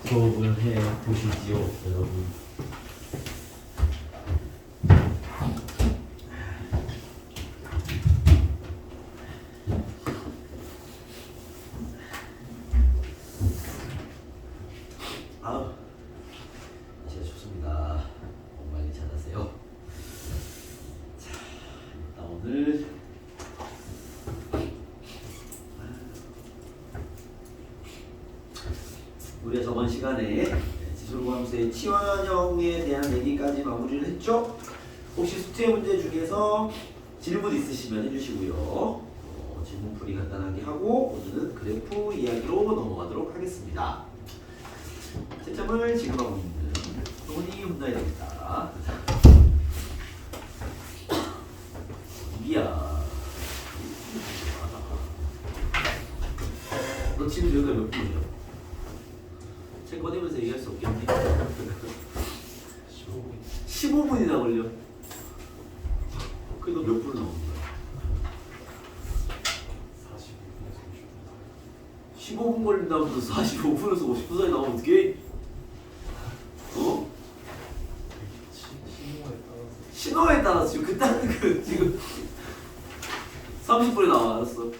수업을 해 보시지요, 여러분. 아우, 진짜 좋습니다. 건강히 잘하세요. 자, 일단 오늘 우리가 저번 시간에 지수로함수의 치환형에 대한 얘기까지 마무리를 했죠? 혹시 숙제 문제 중에서 질문 있으시면 해주시고요. 질문풀이 간단하게 하고 오늘은 그래프 이야기로 넘어가도록 하겠습니다. 채점을 지금 하고 있는 돈이 혼나야 되겠다. 이야, 너 지금 여기가 몇 분이야? 책 꺼내면서 얘기할 수 없겠니? 15분이나 걸려. 그게 너 몇 분 나오는 거야? 15분 걸린다고 45분에서 50분 사이 나오면 어떡해? 어? 신호에 따라서 지금 그딴 그 지금 30분에 나와. 알았어.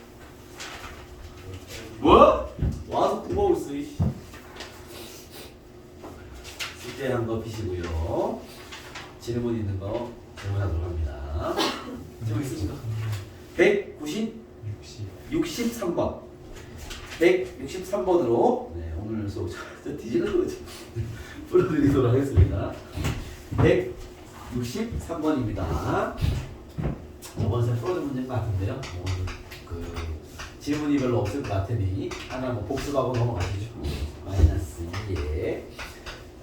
뭐? 와서 구멍을 쓰. 숙제한 거 피시고요. 질문 있는 거 질문하도록 합니다. 질문 있으신가? 163번. 163번으로 네, 오늘 수업 뒤질려고 풀어드리도록 하겠습니다. 163번입니다. 저번 시간 풀어준 문제인 것 같은데요. 오늘 그 질문이 별로 없을 것 같으니 하나 뭐 복습하고 넘어가시죠. 마이너스 2에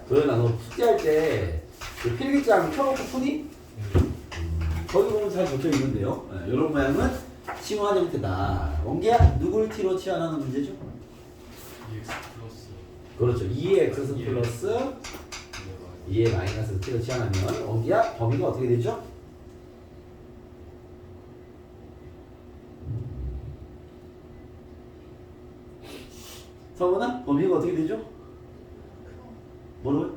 도현아, 너 숙제할 때 그 필기장 켜놓고 푸니? 거기 보면 잘 적혀 있는데요. 네, 이런 모양은 치환 형태다. 원기야, 누굴 t로 치환하는 문제죠? 2x 플러스. 그렇죠. 2x 플러스 2의 마이너스 t로 치환하면 원기야, 범위가 어떻게 되죠? 성훈아, 범위가 어떻게 되죠? 뭐라고요?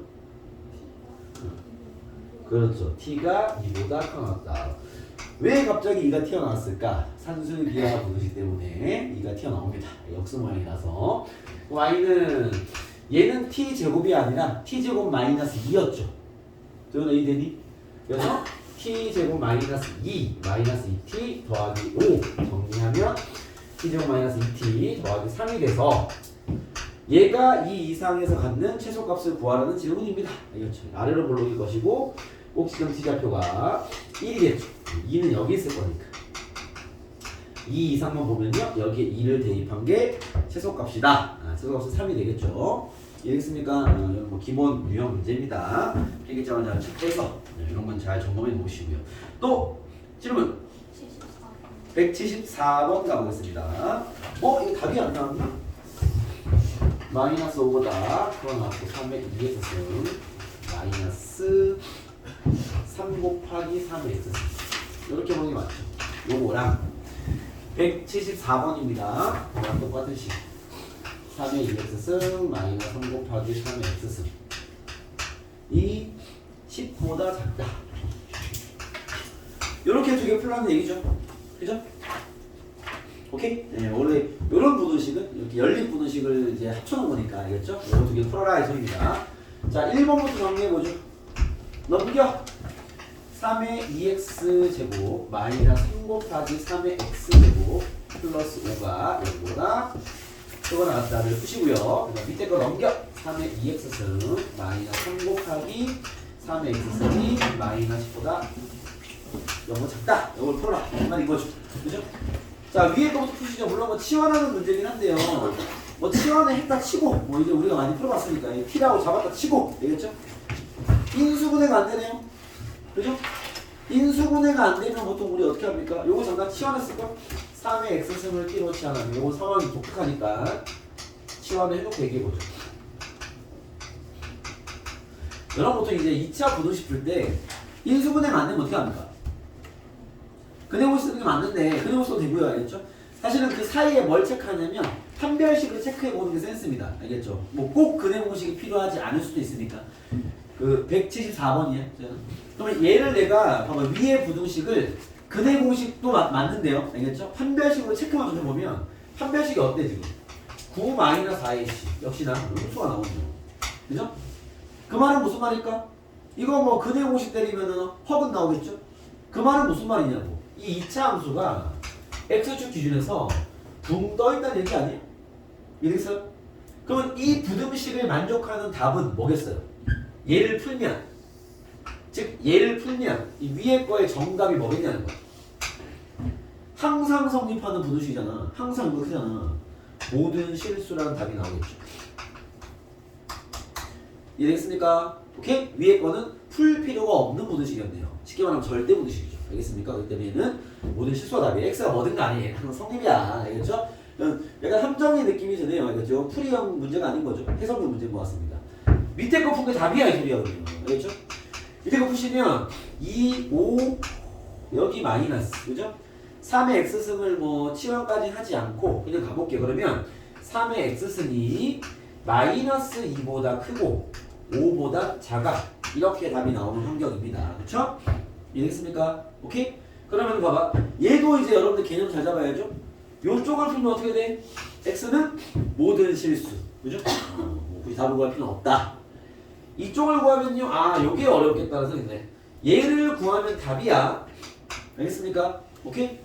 그렇죠. t가 2보다 커났다. 왜 갑자기 2가 튀어나왔을까? 산술기하 부등식 때문에 2가 튀어나옵니다. 역수 모양이라서. y는 얘는 t제곱이 아니라 t제곱 마이너스 2였죠. 저는 이 되니? 그래서 t제곱 마이너스 2 마이너스 2t 더하기 5 정리하면 t제곱 마이너스 2t 더하기 3이 돼서 얘가 이 이상에서 갖는 최소값을 구하라는 질문입니다. 알겠죠? 아래로 볼록일 것이고 꼭지점 t좌표가 1이겠죠. 2는 여기 있을 거니까. 2 이상만 보면요. 여기에 2를 대입한 게 최소값이다. 최소값은 3이 되겠죠. 이해됐습니까? 이건 뭐 기본 유형 문제입니다. 필기장을 잘 체크해서 이런 건 잘 점검해 놓으시고요. 또 질문 174번 가보겠습니다. 이거 답이 안 나왔나? 마이너스 5보다 풀어놨고 3의 2x승 마이너스 3 곱하기 3의 x승 이렇게 보는 게 맞죠? 요거랑 174번입니다. 그랑 똑같은 식 3의 2x승 마이너스 3 곱하기 3의 x승 이 10보다 작다. 이렇게 두 개 풀라는 얘기죠. 그죠? 오케이? 네, 원래 이런 부등식은 이렇게 열린 부등식을 이제 합쳐놓은 거니까 알겠죠? 이거 두 개 풀어라 이 소리입니다. 자, 1번부터 정리해보죠. 넘겨! 3의 2x 제곱 마이너스 3 곱하기 3의 x 제곱 플러스 5가 0보다 크거 나왔다를 푸시고요. 그다음 밑에 거 넘겨! 3의 2x승 마이너스 3 곱하기 3의 x승이 마이너스 10보다 0보다 작다. 이걸 풀어라. 정말 이거죠. 그죠? 자, 위에 거부터 푸시죠. 물론 뭐 치환하는 문제긴 한데요. 뭐 치환을 했다 치고, 뭐 이제 우리가 많이 풀어봤으니까 t라고 잡았다 치고, 되겠죠? 인수분해가 안 되네요. 그죠? 인수분해가 안 되면 보통 우리 어떻게 합니까? 요거 잠깐 치환했을까? 3의 x승을 t로 치환하면 요거 상황이 독특하니까 치환을 해놓고 얘기해보죠. 여러분 보통 이제 2차 부등식 풀 때 인수분해가 안 되면 어떻게 합니까? 그대로 쓰는 게 맞는데 그대로 써도 되고요. 알겠죠? 사실은 그 사이에 뭘 체크하냐면 판별식을 체크해 보는 게 센스입니다. 알겠죠? 뭐 꼭 근해 공식이 필요하지 않을 수도 있으니까. 그 174번이야. 그러면 얘를 내가 봐봐 위에 부등식을 근해 공식도 맞는데요. 알겠죠? 판별식으로 체크만 좀 해보면 판별식이 어때 지금? 9 마이너스 4ac 역시나 수가 나오죠. 그죠? 그 말은 무슨 말일까? 이거 뭐 근해 공식 때리면은 허근 나오겠죠? 그 말은 무슨 말이냐고. 이 2차 함수가 x축 기준에서 붕 떠있다는 얘기 아니에요? 이해됐어요? 그러면 이 부등식을 만족하는 답은 뭐겠어요? 얘를 풀면, 즉 얘를 풀면 이 위에 거의 정답이 뭐겠냐는 거야. 항상 성립하는 부등식이잖아. 항상 이거 크잖아. 모든 실수라는 답이 나오겠죠. 이해됐습니까? 오케이? 위에 거는 풀 필요가 없는 부등식이었네요. 쉽게 말하면 절대 부등식이죠. 알겠습니까? 그렇기 때문에 얘는 모든 실수와 답이 x가 뭐든 간에 항상 성립이야. 알겠죠? 약간 함정의 느낌이 드네요. 알겠죠? 풀이형 문제가 아닌 거죠. 해석의 문제인 것 같습니다. 밑에 거 푼 게 답이야 이 소리거든요. 알겠죠? 밑에 거 푸시면 2, 5 여기 마이너스 그죠? 3의 x승을 뭐 치환까지 하지 않고 그냥 가볼게요. 그러면 3의 x승이 마이너스 2보다 크고 5보다 작아 이렇게 답이 나오는 환경입니다. 그렇죠? 이해됐습니까? 오케이? 그러면 봐봐 얘도 이제 여러분들 개념 잘 잡아야죠. 요쪽을 풀면 어떻게 돼? x는 모든 실수 그죠? 뭐 굳이 답을 구할 필요는 없다. 이쪽을 구하면요 아 요게 어렵겠다는 생각이네. 얘를 구하면 답이야. 알겠습니까? 오케이?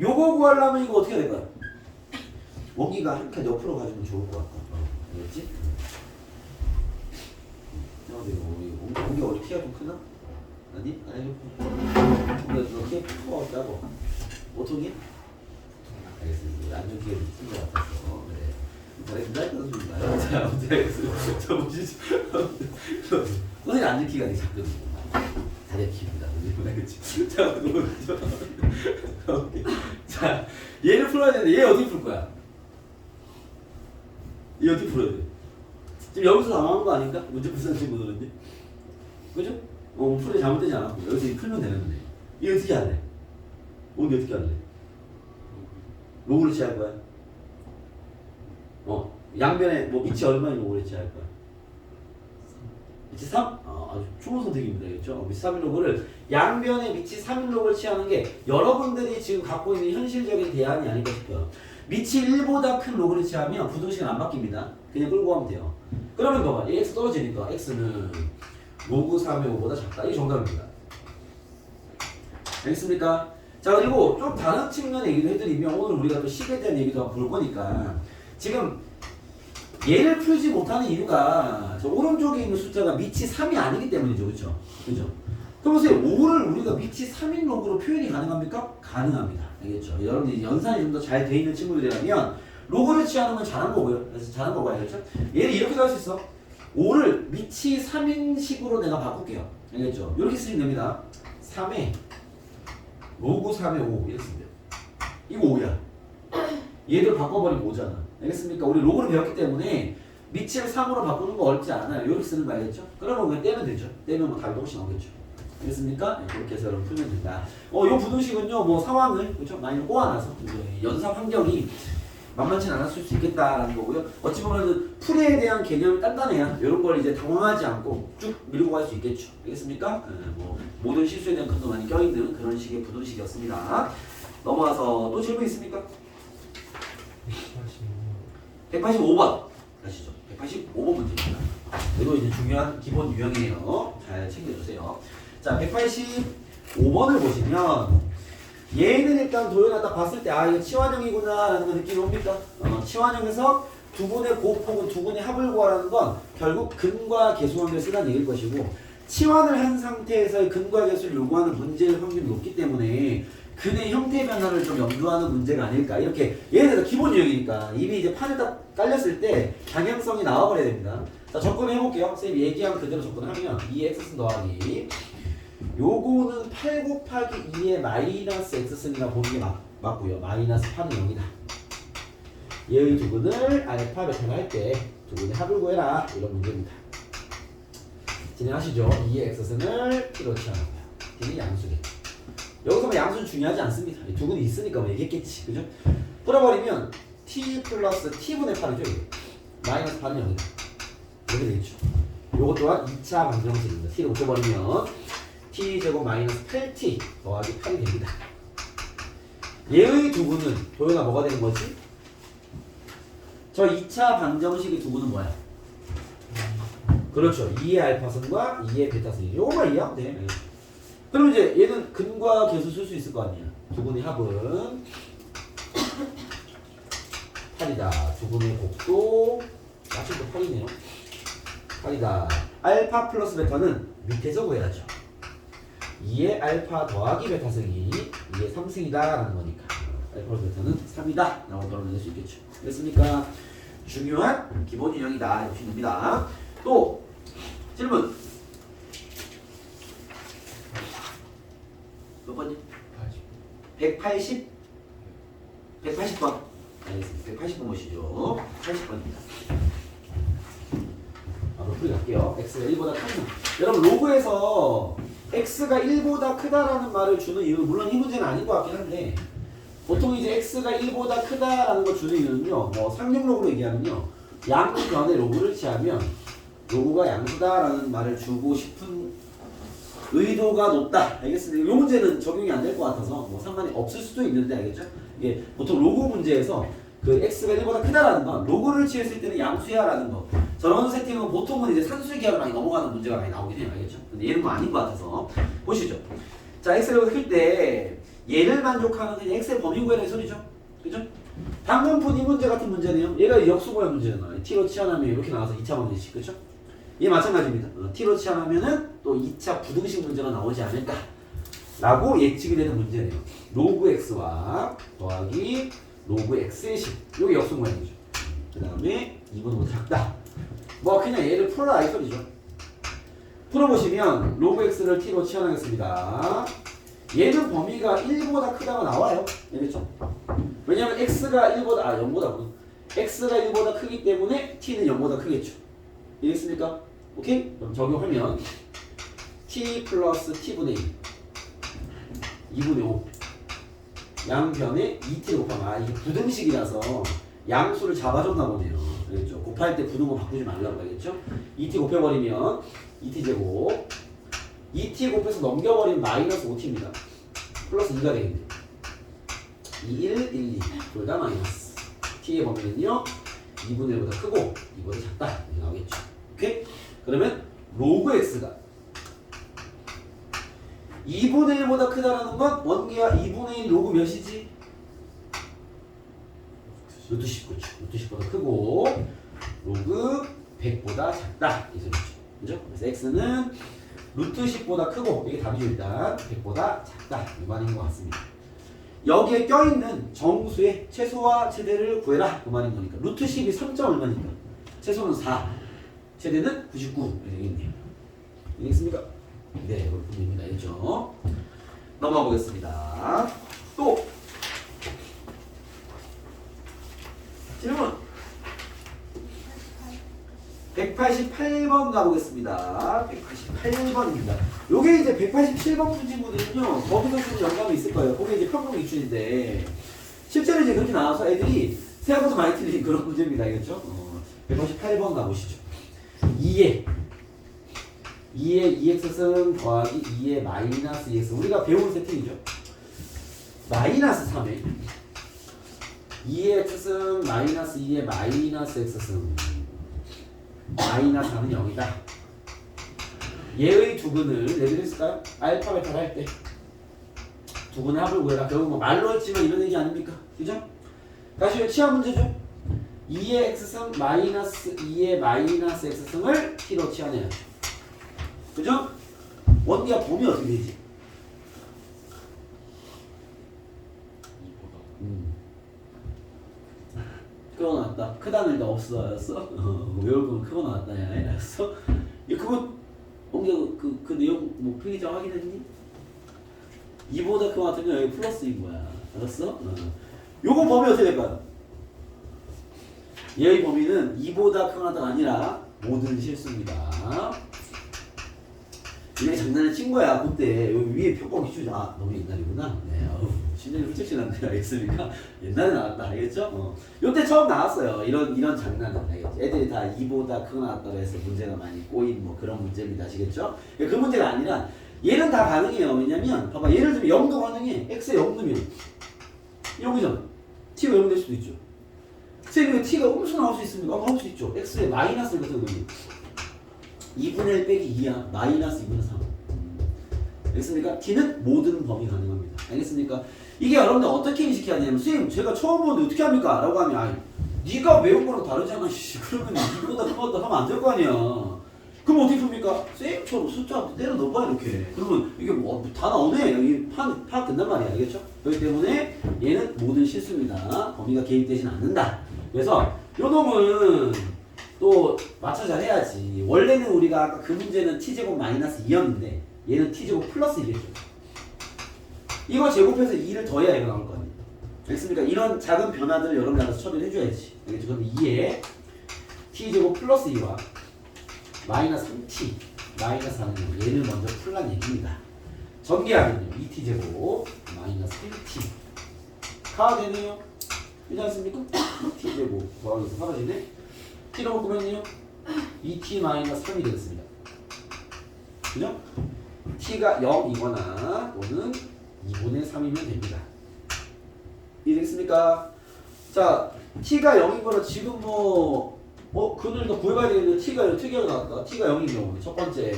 요거 구하려면 이거 어떻게 해야 될까요? 원기가 한 칸 옆으로 가주면 좋을 것 같다. 알겠지? 원기가 어디 키가 좀 크나? 아니? 아니 너 키 커다고 보통이? 알겠습니다. 안전 기회를 쓴것 같아서 그래. 잘했습니다. 선생님. 자, 아무튼 알겠습니다. 자, 보시죠. 선생님 안전 키가 되게 작거든요. 다리 키입니다. 알겠지? 자, 보시죠. 자, 얘를 풀어야 되는데 얘 어떻게 풀 거야? 얘 어떻게 풀어야 돼? 지금 여기서 당황한 거 아닌가? 문제 풀는 친구들은데, 그죠? 풀이 잘못되지 않았고 여기서 풀면 되는데 얘 어떻게 할래? 오늘 어떻게 할래? 로그를 취할 거야? 양변에 뭐 밑이 얼마인 로그를 취할 거야? 밑이 3? 아주 좋은 선택입니다. 그렇죠? 밑이 3인 로그를 양변에 밑이 3인 로그를 취하는 게 여러분들이 지금 갖고 있는 현실적인 대안이 아닐까 싶어요. 밑이 1보다 큰 로그를 취하면 부등식은 안 바뀝니다. 그냥 끌고 가면 돼요. 그러면 봐봐. x 떨어지니까 x는 로그 3의 5보다 작다. 이게 정답입니다. 알겠습니까? 자 그리고 좀 다른 측면의 얘기도 해드리면 오늘 우리가 또 식에 대한 얘기도 한번 볼 거니까 지금 얘를 풀지 못하는 이유가 저 오른쪽에 있는 숫자가 밑이 3이 아니기 때문이죠. 그렇죠? 그죠? 그럼 보세요. 5를 우리가 밑이 3인 로그로 표현이 가능합니까? 가능합니다. 알겠죠? 여러분들이 연산이 좀 더 잘 돼 있는 친구들이라면 로그를 취하는 건 잘한 거고요. 그래서 잘한 거고 알겠죠? 얘를 이렇게도 할 수 있어. 5를 밑이 3인 식으로 내가 바꿀게요. 알겠죠? 이렇게 쓰시면 됩니다. 3에 로그 3의 5 이렇게 쓰면 돼요. 이거 5야. 얘들 바꿔버리면 5잖아. 알겠습니까? 우리 로그를 배웠기 때문에 밑을 3으로 바꾸는 거 어렵지 않아요. 이렇게 쓰는 거 알겠죠? 그러면 그냥 떼면 되죠. 떼면 뭐 답이 훨씬 나오겠죠. 알겠습니까? 네, 그렇게 해서 여러분 풀면 된다. 요 부등식은요, 뭐 상황을 그렇죠? 많이 꼬아놔서 연산 환경이 만만치 않았을 수 있겠다라는 거고요. 어찌 보면 풀이에 대한 개념이 단단해야 이런 걸 이제 당황하지 않고 쭉 밀고 갈 수 있겠죠. 알겠습니까? 뭐 모든 실수에 대한 큰도 많이 껴있는 그런 식의 부등식이었습니다. 넘어와서 또 질문 있습니까? 185번 가시죠. 185번 문제입니다. 이거 이제 중요한 기본 유형이에요. 잘 챙겨주세요. 자, 185번을 보시면 얘는 일단 도형을 딱 봤을 때 이거 치환형이구나 라는 거 느낌이 옵니까? 치환형에서 두 분의 곱 혹은 두 분의 합을 구하라는 건 결국 근과 계수관계를 쓰라는 얘기일 것이고 치환을 한 상태에서의 근과 계수를 요구하는 문제의 확률이 높기 때문에 근의 형태 변화를 좀 염두하는 문제가 아닐까 이렇게 예를 들어 기본 유형이니까 이미 이제 판에 딱 깔렸을 때 방향성이 나와버려야 됩니다. 자 접근해 볼게요. 선생님이 얘기한 그대로 접근하면 2x승 더하기 요거는 8 곱하기 2의 마이너스 x승이라 보는 게 맞고요. 마이너스 8은 0이다. 얘의 두근을 알파 베타를 할 때 두근의 합을 구해라 이런 문제입니다. 진행하시죠. 2의 x승을 필요 취하는 거야. 걔는 양수겠죠. 여기서 뭐 양수는 중요하지 않습니다. 두근이 있으니까 뭐 얘기했겠지. 그죠? 풀어버리면 t 플러스 t분의 8이죠. 이게. 마이너스 8은 0이다. 이렇게 되겠죠. 요것 또한 2차 방정식입니다. t를 곱해버리면 t제곱 마이너스 8t 더하기 8이 됩니다. 얘의 두부는 도현아 뭐가 되는 거지? 저 2차 방정식의 두부는 뭐야? 그렇죠. 2의 알파선과 2의 베타선. 요거만 이해하면 돼. 그럼 이제 얘는 근과 계수 쓸 수 있을 거 아니야. 두분의 합은 8이다. 두분의 곱도 마침도 8이네요. 8이다. 알파 플러스 베타는 밑에서 구해야죠. 2의 알파 더하기 베타승이 2의 3승이다 라는 거니까 알파 플러스 베타는 3이다 라고 결론낼 수 있겠죠. 됐습니까? 중요한 기본 유형이다 이렇게 됩니다. 또 질문 몇 번이요? 180? 180번. 알겠습니다. 180번 보시죠. 80번입니다. 바로 풀이 갈게요. x가 1보다 크면 여러분 로그에서 x가 1보다 크다라는 말을 주는 이유 물론 이 문제는 아닌 것 같긴 한데 보통 이제 x가 1보다 크다라는 걸 주는 이유는요. 뭐 상용 로그로 얘기하면요. 양변의 로그를 취하면 로그가 양수다라는 말을 주고 싶은 의도가 높다. 알겠습니다. 이 문제는 적용이 안 될 것 같아서 뭐 상관이 없을 수도 있는데 알겠죠? 이게 보통 로그 문제에서 그 x가 1보다 크다라는 건 로그를 취했을 때는 양수야라는 거. 저런 세팅은 보통은 이제 산술 기하로 많이 넘어가는 문제가 많이 나오긴 해요. 알겠죠? 근데 얘는 뭐 아닌 것 같아서 보시죠. 자, x가 1보다 클 때 얘를 만족하는 그냥 x의 범위 구해라는 소리죠. 그죠? 방금 푼 이 문제 같은 문제네요. 얘가 역수모양 문제잖아. t로 치환하면 이렇게 나와서 2차 방정식. 그죠? 얘 마찬가지입니다. t로 치환하면은 또 2차 부등식 문제가 나오지 않을까 라고 예측이 되는 문제네요. 로그 x와 더하기 로그 x의 식. 요게 역수 모양이죠. 그 다음에 2분보다 작다. 뭐 그냥 얘를 풀어라 이 소리죠. 풀어보시면 로그 x를 t로 치환하겠습니다. 얘는 범위가 1보다 크다가 나와요. 알겠죠? 왜냐면 x가 1보다 0보다 x가 1보다 크기 때문에 t는 0보다 크겠죠. 이해했습니까? 오케이? 그럼 적용하면 t 플러스 t분의 1 2분의 5 양변에 2t 곱하면 이게 부등식이라서 양수를 잡아줬나 보네요. 알겠죠? 곱할 때 부등호 바꾸지 말라고 알겠죠? 2t 곱해버리면 2t제곱 2t 곱해서 넘겨버리면 마이너스 5t입니다. 플러스 2가 되겠네요. 2, 1, 1, 2 둘 다 마이너스 t의 범위는요 2분의 1보다 크고 2보다 작다 이렇게 나오겠죠. 오케이? 그러면 로그 x가 2분의 1보다 크다라는 건 원기가 2분의 1 로그 몇이지? 루트 10, 그렇죠. 루트 10보다 크고 로그 100보다 작다 이 소리죠. 그죠? 그래서 x는 루트 10보다 크고 이게 답이죠. 일단 100보다 작다 이 말인 것 같습니다. 여기에 껴있는 정수의 최소와 최대를 구해라 그 말인 거니까 루트 10이 3점 얼마니까 최소는 4 최대는 99 이렇게 되겠네요. 이해했습니까? 네, 이걸 분입니다. 알죠? 넘어가 보겠습니다. 또 질문 188번 가보겠습니다. 188번입니다. 요게 이제 187번 푸지분들은요 거기서 좀 영감이 있을 거예요. 그게 이제 평균 기출인데 실제로 이제 그렇게 나와서 애들이 생각보다 많이 틀린 그런 문제입니다. 알겠죠? 188번 가보시죠. 2에 2x승 더하기 2의 마이너스 2x 우리가 배운 세팅이죠. 마이너스 3에 2의 x승 마이너스 2의 마이너스 x승 마이너스 4는 0이다. 얘의 두근을 내드렸을까요? 알파 베타를 할 때 두근의 합을 구해라. 결국 뭐 말로 했지만 이런 얘기 아닙니까? 그죠? 다시 치환 문제죠. 2의 x승 마이너스 2의 마이너스 x승을 t로 치환해야죠. 그죠? 원기가 범위 어떻게 되지? 2보다 크고 나왔다. 크다는 일단 없어졌어. 외울 거면 크고 나왔다. 야, 알았어? 그거 원기 그 내용 뭐 필기장 확인했니? 2보다 크고 나왔으면 여기 플러스인 거야. 알았어? 요거 범위 어떻게 될까요? 얘의 범위는 2보다 크고 나왔다가 아니라 모든 실수입니다. 이게 장난을 친 거야. 그때 여기 위에 표가 기출이 너무 옛날이구나. 네, 신년이 훌쩍 지났네요. 알겠습니까? 옛날에 나왔다. 알겠죠? 요때 처음 나왔어요. 이런 장난은. 알겠죠? 애들이 다 2보다 크고 나왔다고 해서 문제가 많이 꼬인 뭐 그런 문제입니다. 아시겠죠? 그 문제가 아니라 얘는 다 가능해요. 왜냐면 봐봐. 예를 들면 0도 가능해. x에 0 넣으면 0이잖아. t가 0 될 수도 있죠. 쌤이 t가 음수 나올 수 있습니까? 나올 수 있죠. x에 마이너스 같은 거 2분의 1 빼기 2야. 마이너스 2분의 3. 알겠습니까? t는 모든 범위 가능합니다. 알겠습니까? 이게 여러분들 어떻게 인식해야 되냐면 선생님 제가 처음 보는데 어떻게 합니까? 라고 하면 아니 네가 외운 거랑 다르잖아. 그러면 이거보다 큰 것도 하면 안 될 거 아니야. 그럼 어떻게 풉니까? 쌤처럼 숫자 때려 넣어봐 이렇게. 그러면 이게 뭐 다 나오네. 여기 파악된단 말이야. 알겠죠? 그렇기 때문에 얘는 모든 실수입니다. 범위가 개입되진 않는다. 그래서 요 놈은 또 맞춰 잘 해야지. 원래는 우리가 아까 그 문제는 t제곱 마이너스 2였는데 얘는 t제곱 플러스 2겠죠. 이거 제곱해서 2를 더해야 이거 나올 거 아니에요. 알겠습니까? 이런 작은 변화들을 여러분이 알아서 처리를 해줘야지. 알겠죠? 그럼 2에 t제곱 플러스 2와 마이너스 3t 마이너스 4는 얘를 먼저 풀란 얘기입니다. 전개하면요 2t제곱 마이너스 1t가 되네요. 되지 않습니까? t제곱 더하기해서 사라지네. t로 바꾸면요 2t 마이너스 3이 되겠습니다. 그죠? t가 0이거나 또는 2분의 3이면 됩니다. 이해되겠습니까? 자, t가 0인 거는 지금 그걸 더 구해봐야 되겠는데 t가 특이하게 나왔다. t가 0인 경우는 첫 번째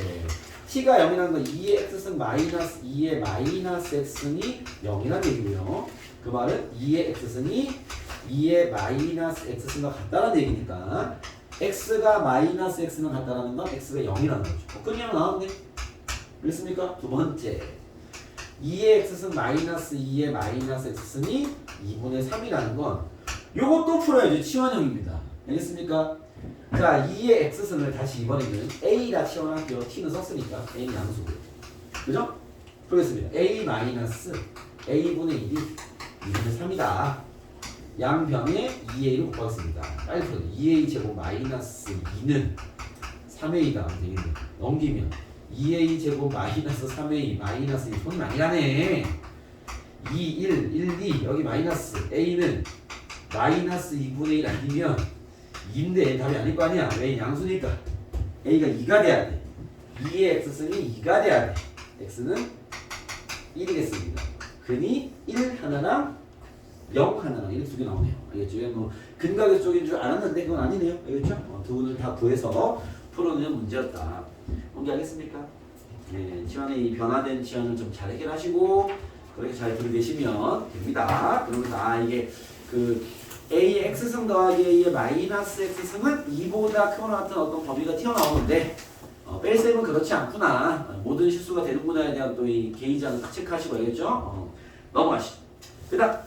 t가 0이라는 건 2의 x승 마이너스 2의 마이너스 x승이 0이라는 얘기고요. 그 말은 2의 x승이 2의 마이너스 x승과 같다는 얘기니까 x가 마이너스 x는 같다라는 건 x가 0이라는 거죠. 그냥 나왔네. 그렇습니까? 두 번째 2의 x승 마이너스 2의 마이너스 x승이 2분의 3이라는 건 요것도 풀어야죠. 치환형입니다. 알겠습니까? 자 2의 x승을 다시 이번에는 a라 치환할게요. t는 썼으니까 a는 양수고요. 그죠? 풀겠습니다. a 마이너스 a분의 1이 2분의 3이다. 양변에 2a를 곱하겠습니다. 빨리 풀어요. 2a 제곱 마이너스 2는 3a다. 되겠네. 넘기면 2a 제곱 마이너스 3a 마이너스 2 손이 많이 가네. 2, 1, 1, 2 여기 마이너스 a는 마이너스 2분의 1 아니면 2인데 답이 아닐 거 아니야. 왜 양수니까 a가 2가 돼야 돼. 2의 x승이 2가 돼야 돼. x는 1이겠습니다. 근이 1 하나랑 0 하나랑 이렇게 두 개 나오네요. 알겠죠? 뭐 근각의 쪽인 줄 알았는데 그건 아니네요. 알겠죠? 두 분을 다 구해서 풀어내는 문제였다. 뭔지 알겠습니까? 네, 치환의 이 변화된 치환을 좀 잘 해결하시고 그렇게 잘 들이대시면 됩니다. 그러면 이게 그 a의 x승 더하기 a의 마이너스 x승은 2보다 크거나 같은 어떤 범위가 튀어나오는데 뺄셈은 그렇지 않구나. 모든 실수가 되는구나에 대한 또 이 게이지하는 딱 체크하시고 알겠죠? 넘어가시죠. 그 다음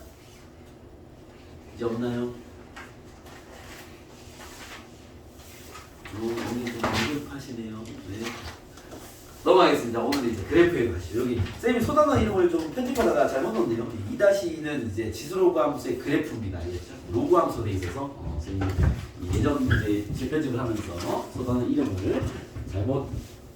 이제 없나요? 오늘 좀 급하시네요. 네. 넘어가겠습니다. 오늘 이제 그래프에 가시죠. 여기 쌤이 소단어 이름을 좀 편집하다가 잘못 넣었네요. 2-2는 이제 지수로그 함수의 그래프입니다. 알겠죠? 로그 함수로 돼 있어서 쌤이 예전 이제 질편집을 하면서 소단어 이름을 잘못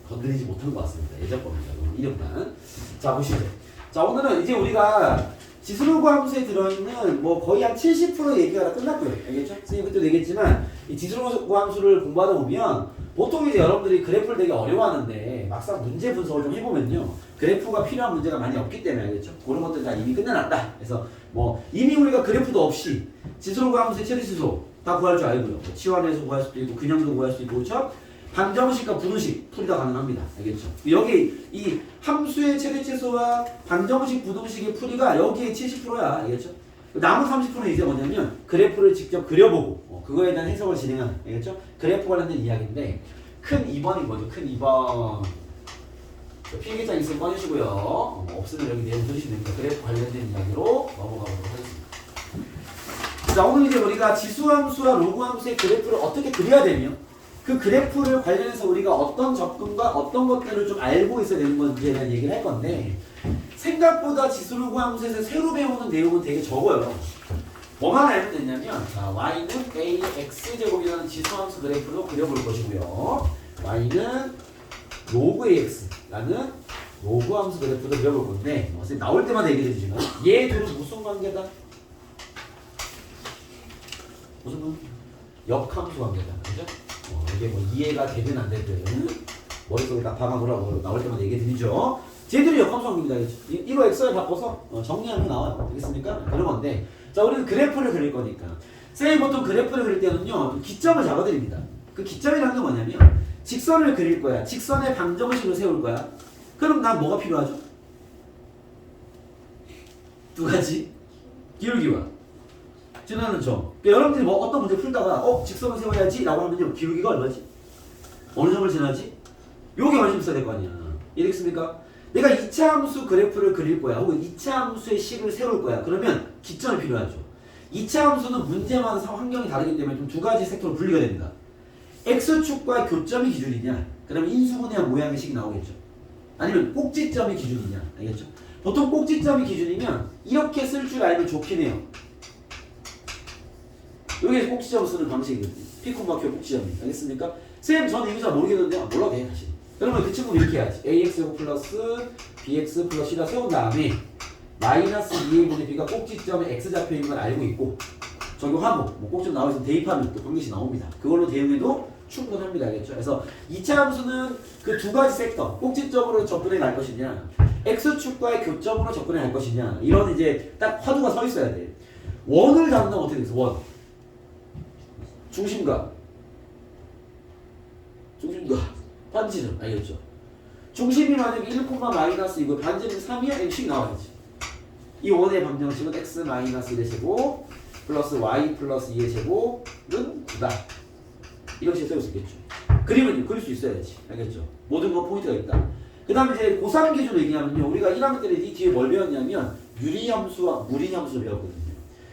건드리지 못한 것 같습니다. 예전 겁니다. 이름만. 자 보시죠. 자 오늘은 이제 우리가 지수로그 함수에 들어있는 뭐 거의 한 70% 얘기가 다 끝났고요. 알겠죠? 선생님 그때도 얘기했지만 이 지수로그 함수를 공부하다 보면 보통 이제 여러분들이 그래프를 되게 어려워하는데 막상 문제 분석을 좀 해보면요. 그래프가 필요한 문제가 많이 없기 때문에 알겠죠? 그런 것들 다 이미 끝내놨다. 그래서 뭐 이미 우리가 그래프도 없이 지수로그 함수의 최대치수 다 구할 줄 알고요. 뭐 치환해서 구할 수도 있고 그냥도 구할 수도 있고 그렇죠? 방정식과 부등식 풀이 다 가능합니다. 알겠죠? 여기 이 함수의 최대치수와 방정식, 부등식의 풀이가 여기에 70%야. 알겠죠? 남은 30%는 이제 뭐냐면 그래프를 직접 그려보고 그거에 대한 해석을 진행하는. 알겠죠? 그래프 관련된 이야기인데 큰 2번이 뭐죠? 큰 2번 필기장 있으면 꺼내시고요. 없으면 여기 내용 들으시면 됩니다. 그래프 관련된 이야기로 넘어가보도록 하겠습니다. 자 오늘 이제 우리가 지수함수와 로그함수의 그래프를 어떻게 그려야 되며 그 그래프를 관련해서 우리가 어떤 접근과 어떤 것들을 좀 알고 있어야 되는 건지에 대한 얘기를 할 건데 생각보다 지수로그 함수에서 새로 배우는 내용은 되게 적어요. 뭐만 알면 되냐면 자, y는 a x제곱이라는 지수함수 그래프로 그려볼 것이고요. y는 로그 ax 라는 로그 함수 그래프도 그려볼 건데 선생님 나올 때마다 얘기해 주지만 얘 둘은 무슨 관계다? 무슨 관계? 역함수 관계다. 그죠? 이게 뭐 이해가 되든 안 되든 머릿속에 딱 박아보라고 나올 때마다 얘기해 드리죠. 쟤들이 역함수 관계입니다. 그죠? 이거 x를 바꿔서 정리하면 나와요. 되겠습니까? 그런 건데 자 우리는 그래프를 그릴 거니까 선생님 보통 그래프를 그릴 때는요 기점을 잡아드립니다. 그 기점이라는 게 뭐냐면 직선을 그릴 거야. 직선에 방정식을 세울 거야. 그럼 난 뭐가 필요하죠? 두 가지. 기울기와 지나는 점. 그러니까 여러분들이 뭐 어떤 문제 풀다가 직선을 세워야지 라고 하면요 기울기가 얼마지? 어느 점을 지나지? 요게 관심 있어야 될 거 아니야. 이해되겠습니까? 내가 2차 함수 그래프를 그릴 거야. 혹은 2차 함수의 식을 세울 거야. 그러면 기점이 필요하죠. 2차 함수는 문제마다 환경이 다르기 때문에 좀 두 가지 섹터로 분리가 됩니다. x축과의 교점이 기준이냐? 그러면 인수분해한 모양의 식이 나오겠죠. 아니면 꼭지점이 기준이냐? 알겠죠? 보통 꼭지점이 기준이면 이렇게 쓸 줄 알면 좋긴 해요. 여기 꼭지점 쓰는 방식이거든요. 피코마키오 꼭지점이. 알겠습니까? 쌤, 저는 이거 잘 모르겠는데 몰라도 돼, 사실. 그러면 그 친구는 이렇게 해야지. ax 플러스 bx 플러스 c다 세운 다음에 마이너스 2a분의 b가 꼭지점에 x 잡혀있는 걸 알고 있고 적용하고 뭐 꼭지점 나와있으면 대입하면 또 방정식 나옵니다. 그걸로 대응해도 충분합니다. 알겠죠? 그래서 2차 함수는 그 두 가지 섹터 꼭지점으로 접근해 갈 것이냐 x축과의 교점으로 접근해 갈 것이냐 이런 이제 딱 화두가 서 있어야 돼. 원을 잡는다면 어떻게 되겠어? 원 중심과 반지름 알겠죠? 중심이 만약에 1, 마이너스 이거 반지름 3이야? m씩 나와야지. 이 원의 방정식은 x 마이너스 1의 제곱 플러스 y 플러스 2의 제곱은 9다. 이런 식으로 세울 수 있겠죠. 그림은 그릴 수 있어야지. 알겠죠? 모든 건 포인트가 있다. 그 다음에 이제 고3 기준으로 얘기하면요. 우리가 1학년 때 이 뒤에 뭘 배웠냐면 유리함수와 무리함수를 배웠거든요.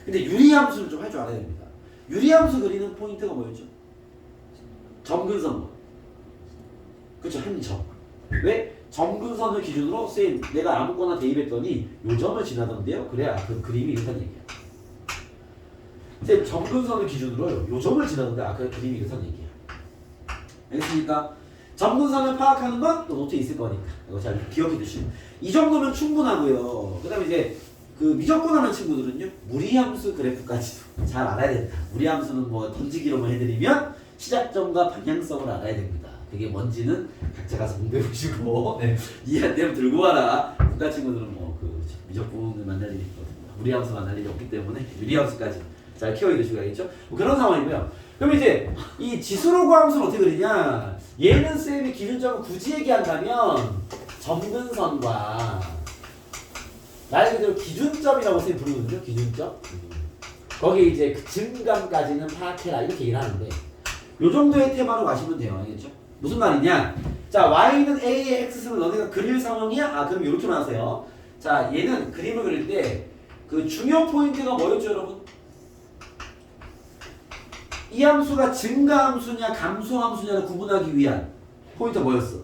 근데 유리함수를 좀 할 줄 알아야 됩니다. 유리함수 그리는 포인트가 뭐였죠? 점근선. 그렇죠. 한 점. 왜? 점근선을 기준으로 쌤 내가 아무거나 대입했더니 요 점을 지나던데요. 그래야 그 그림이 이렇다는 얘기야. 쌤 점근선을 기준으로 요 점을 지나던데 그 그림이 이렇다는 얘기야. 알겠습니까? 점근선을 파악하는 건 또 노트에 있을 거니까 이거 잘 기억해 두시고 이 정도면 충분하고요. 그 다음에 이제 그 미적분하는 친구들은요 무리함수 그래프까지도 잘 알아야 된다. 무리함수는 뭐 던지기로만 해드리면 시작점과 방향성을 알아야 됩니다. 그게 뭔지는 각자 가서 공부해 보시고 네. 이해 안 되면 들고 와라. 국가 친구들은 뭐 그 미적분을 만날 일이 있거든요. 무리함수 만날 일이 없기 때문에 유리함수까지 잘 키워야 되시고 알겠죠? 뭐 그런 상황이고요. 그럼 이제 이 지수로그 함수는 어떻게 그리냐? 얘는 쌤이 기준점을 굳이 얘기한다면 점근선과 말 그대로 기준점이라고 쌤이 부르거든요. 기준점. 거기 이제 그 증감까지는 파악해라 이렇게 얘기를 하는데 요 정도의 테마로 가시면 돼요. 알겠죠? 무슨 말이냐? 자, y는 a의 x승을 너네가 그릴 상황이야? 그럼 이렇게만 하세요. 자, 얘는 그림을 그릴 때 그 중요 포인트가 뭐였죠, 여러분? 이 함수가 증가함수냐 감소함수냐를 구분하기 위한 포인트가 뭐였어?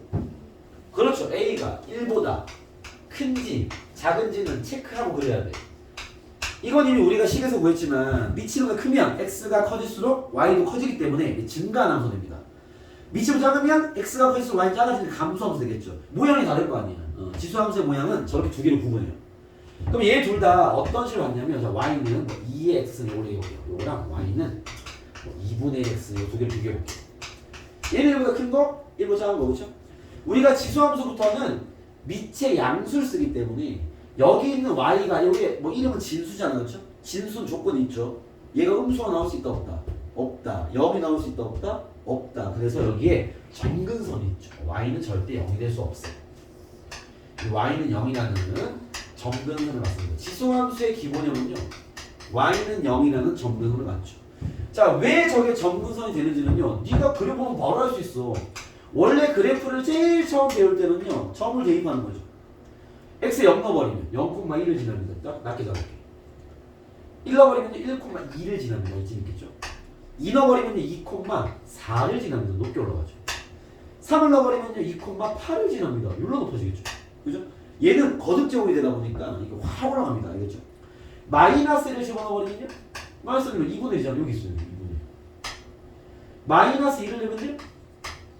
그렇죠. a가 1보다 큰지 작은지는 체크하고 그려야 돼. 이건 이미 우리가 식에서 구했지만 미치는 게 크면 x가 커질수록 y도 커지기 때문에 증가한 함수 됩니다. 미치고 작으면 x가 커질수록 y는 작아지는 감소함수 되겠죠. 모양이 다를 거 아니야. 지수함수의 모양은 저렇게 두 개로 구분해요. 그럼 얘 둘 다 어떤 식으로 봤냐면 y는 뭐 2의 x는 요거예요. 요거랑 y는 뭐 2분의 x 요 두 개를 비교해볼게요. 얘는 1보다 큰 거, 1보다 작은 거 그렇죠? 우리가 지수함수부터는 밑에 양수를 쓰기 때문에 여기 있는 y가 여기 뭐 이름은 진수잖아 그렇죠? 진수는 조건이 있죠. 얘가 음수가 나올 수 있다 없다? 없다. 0이 나올 수 있다 없다? 없다. 그래서 여기에 점근선이 있죠. y는 절대 0이 될 수 없어요. y는 0이라는 점근선을 갖습니다. 지수함수의 기본형은요. y는 0이라는 점근선을 갖죠. 자, 왜 저게 점근선이 되는지는요. 네가 그려보면 바로 알 수 있어. 원래 그래프를 제일 처음 배울 때는요. 점을 대입하는 거죠. x 0 넣어버리면 0,1을 지납니다. 낮게 잡을게. 1 넣어버리면 1,2를 지납니다. 이쯤 있겠죠. 2 넣어버리면 2,4를 지납니다. 높게 올라가죠. 3을 넣어버리면 2,8을 지납니다. 여기로 높아지겠죠. 그죠? 얘는 거듭제곱이 되다 보니까 이게 확 올라갑니다. 알겠죠? 마이너스를 집어넣어버리면요. 마이너스는 2분의 1이잖아. 여기 있어요. 2분의 1. 마이너스 1을 내면요.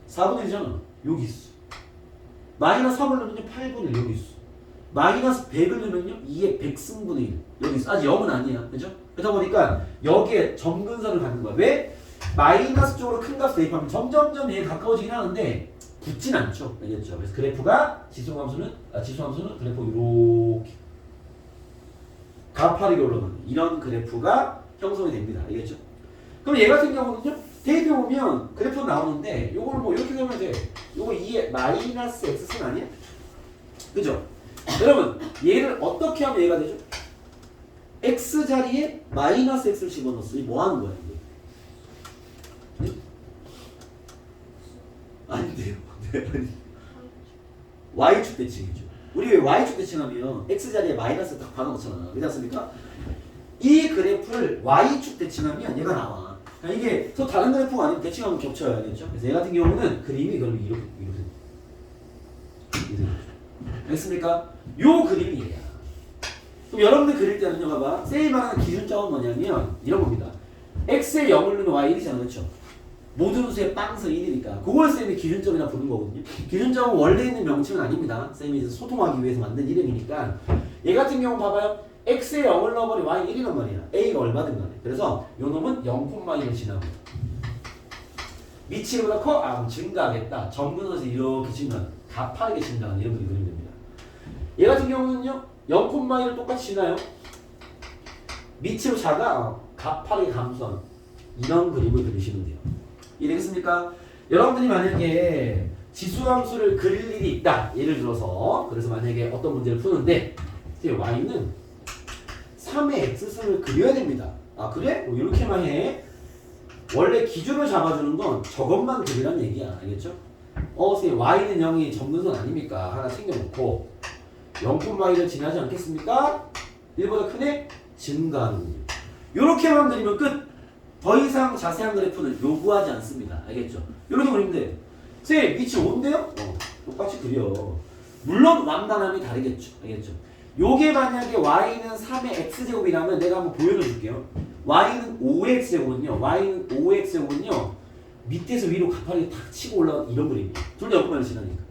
4분의 1이잖아. 여기 있어. 마이너스 3을 넣으면요 8분의 1 여기 있어. 마이너스 100을 넣으면요 2의 100승분의 1 여기 있어. 아직 0은 아니야. 그죠? 그러다 보니까 여기에 점근선을 갖는 거야. 왜? 마이너스 쪽으로 큰 값을 대입하면 점점점 얘가 가까워지긴 하는데 붙진 않죠. 알겠죠? 그래서 그래프가 지수함수는 그래프 이렇게 가파르게 올라가는 이런 그래프가 형성이 됩니다. 알겠죠? 그럼 얘 같은 경우는요 대입해 보면 그래프 나오는데 요걸 뭐 이렇게 되면 돼. 요거 2의 마이너스 x승 아니야? 그죠? 여러분 얘를 어떻게 하면 얘가 되죠? x 자리에 마이너스 x를 집어넣었으니 뭐 하는 거야 이게? 네? 아닌데요. 네, 아니. y축 대칭이죠. 우리 왜 y축 대칭하면 x 자리에 마이너스 딱 박아놓잖아. 그렇지 않습니까? 이 그래프를 y축 대칭하면 얘가 나와. 그러니까 이게 또 다른 그래프가 아니면 대칭하면 겹쳐야겠죠. 그래서 얘 같은 경우는 그림이 그럼 이렇게 됐습니까? 요 그림이 얘야. 그럼 여러분들 그릴 때는요, 봐봐. 쌤이 말하는 기준점은 뭐냐면 이런 겁니다. x에 0을 넣으면 y 1이잖아, 그렇죠? 모든 수의 빵서 1이니까 그걸 쌤이 기준점이라 부르는 거거든요. 기준점은 원래 있는 명칭은 아닙니다. 쌤이 이제 소통하기 위해서 만든 이름이니까. 얘 같은 경우 봐봐요. x에 0을 넣어버리면 y 1이란 말이야. a가 얼마든 간에. 그래서 요 놈은 0,1을 지나고 미치보다 커? 아, 증가하겠다. 점근선에서 이렇게 증가하는, 가파르게 증가하는 이런 그림이 됩니다. 얘 같은 경우는요 0,1을 똑같이 지나요. 미치로 작아? 가파르게 감소하는 이런 그림을 그리시면 돼요. 이해되겠습니까? 여러분들이 만약에 지수함수를 그릴 일이 있다. 예를 들어서 그래서 만약에 어떤 문제를 푸는데 y는 3의 x승을 그려야 됩니다. 아 그래? 뭐 이렇게만 해. 원래 기준을 잡아주는 건 저것만 그리란 얘기야. 알겠죠? 선생님 y는 0이 점근선 아닙니까? 하나 챙겨놓고 0,1을 지나지 않겠습니까? 1보다 크네? 증가하는 거예요. 이렇게만 그리면 끝! 더 이상 자세한 그래프는 요구하지 않습니다. 알겠죠? 이렇게 그리면 돼. 선생님 위치 5인데요? 똑같이 그려. 물론 완반함이 다르겠죠. 알겠죠? 요게 만약에 y는 3의 x제곱이라면 내가 한번 보여줄게요. y는 5의 x제곱은요. y는 5의 x제곱은요. 밑에서 위로 가파르게 탁 치고 올라온 이런 그림이에요. 둘 다 옆으로 지나니까.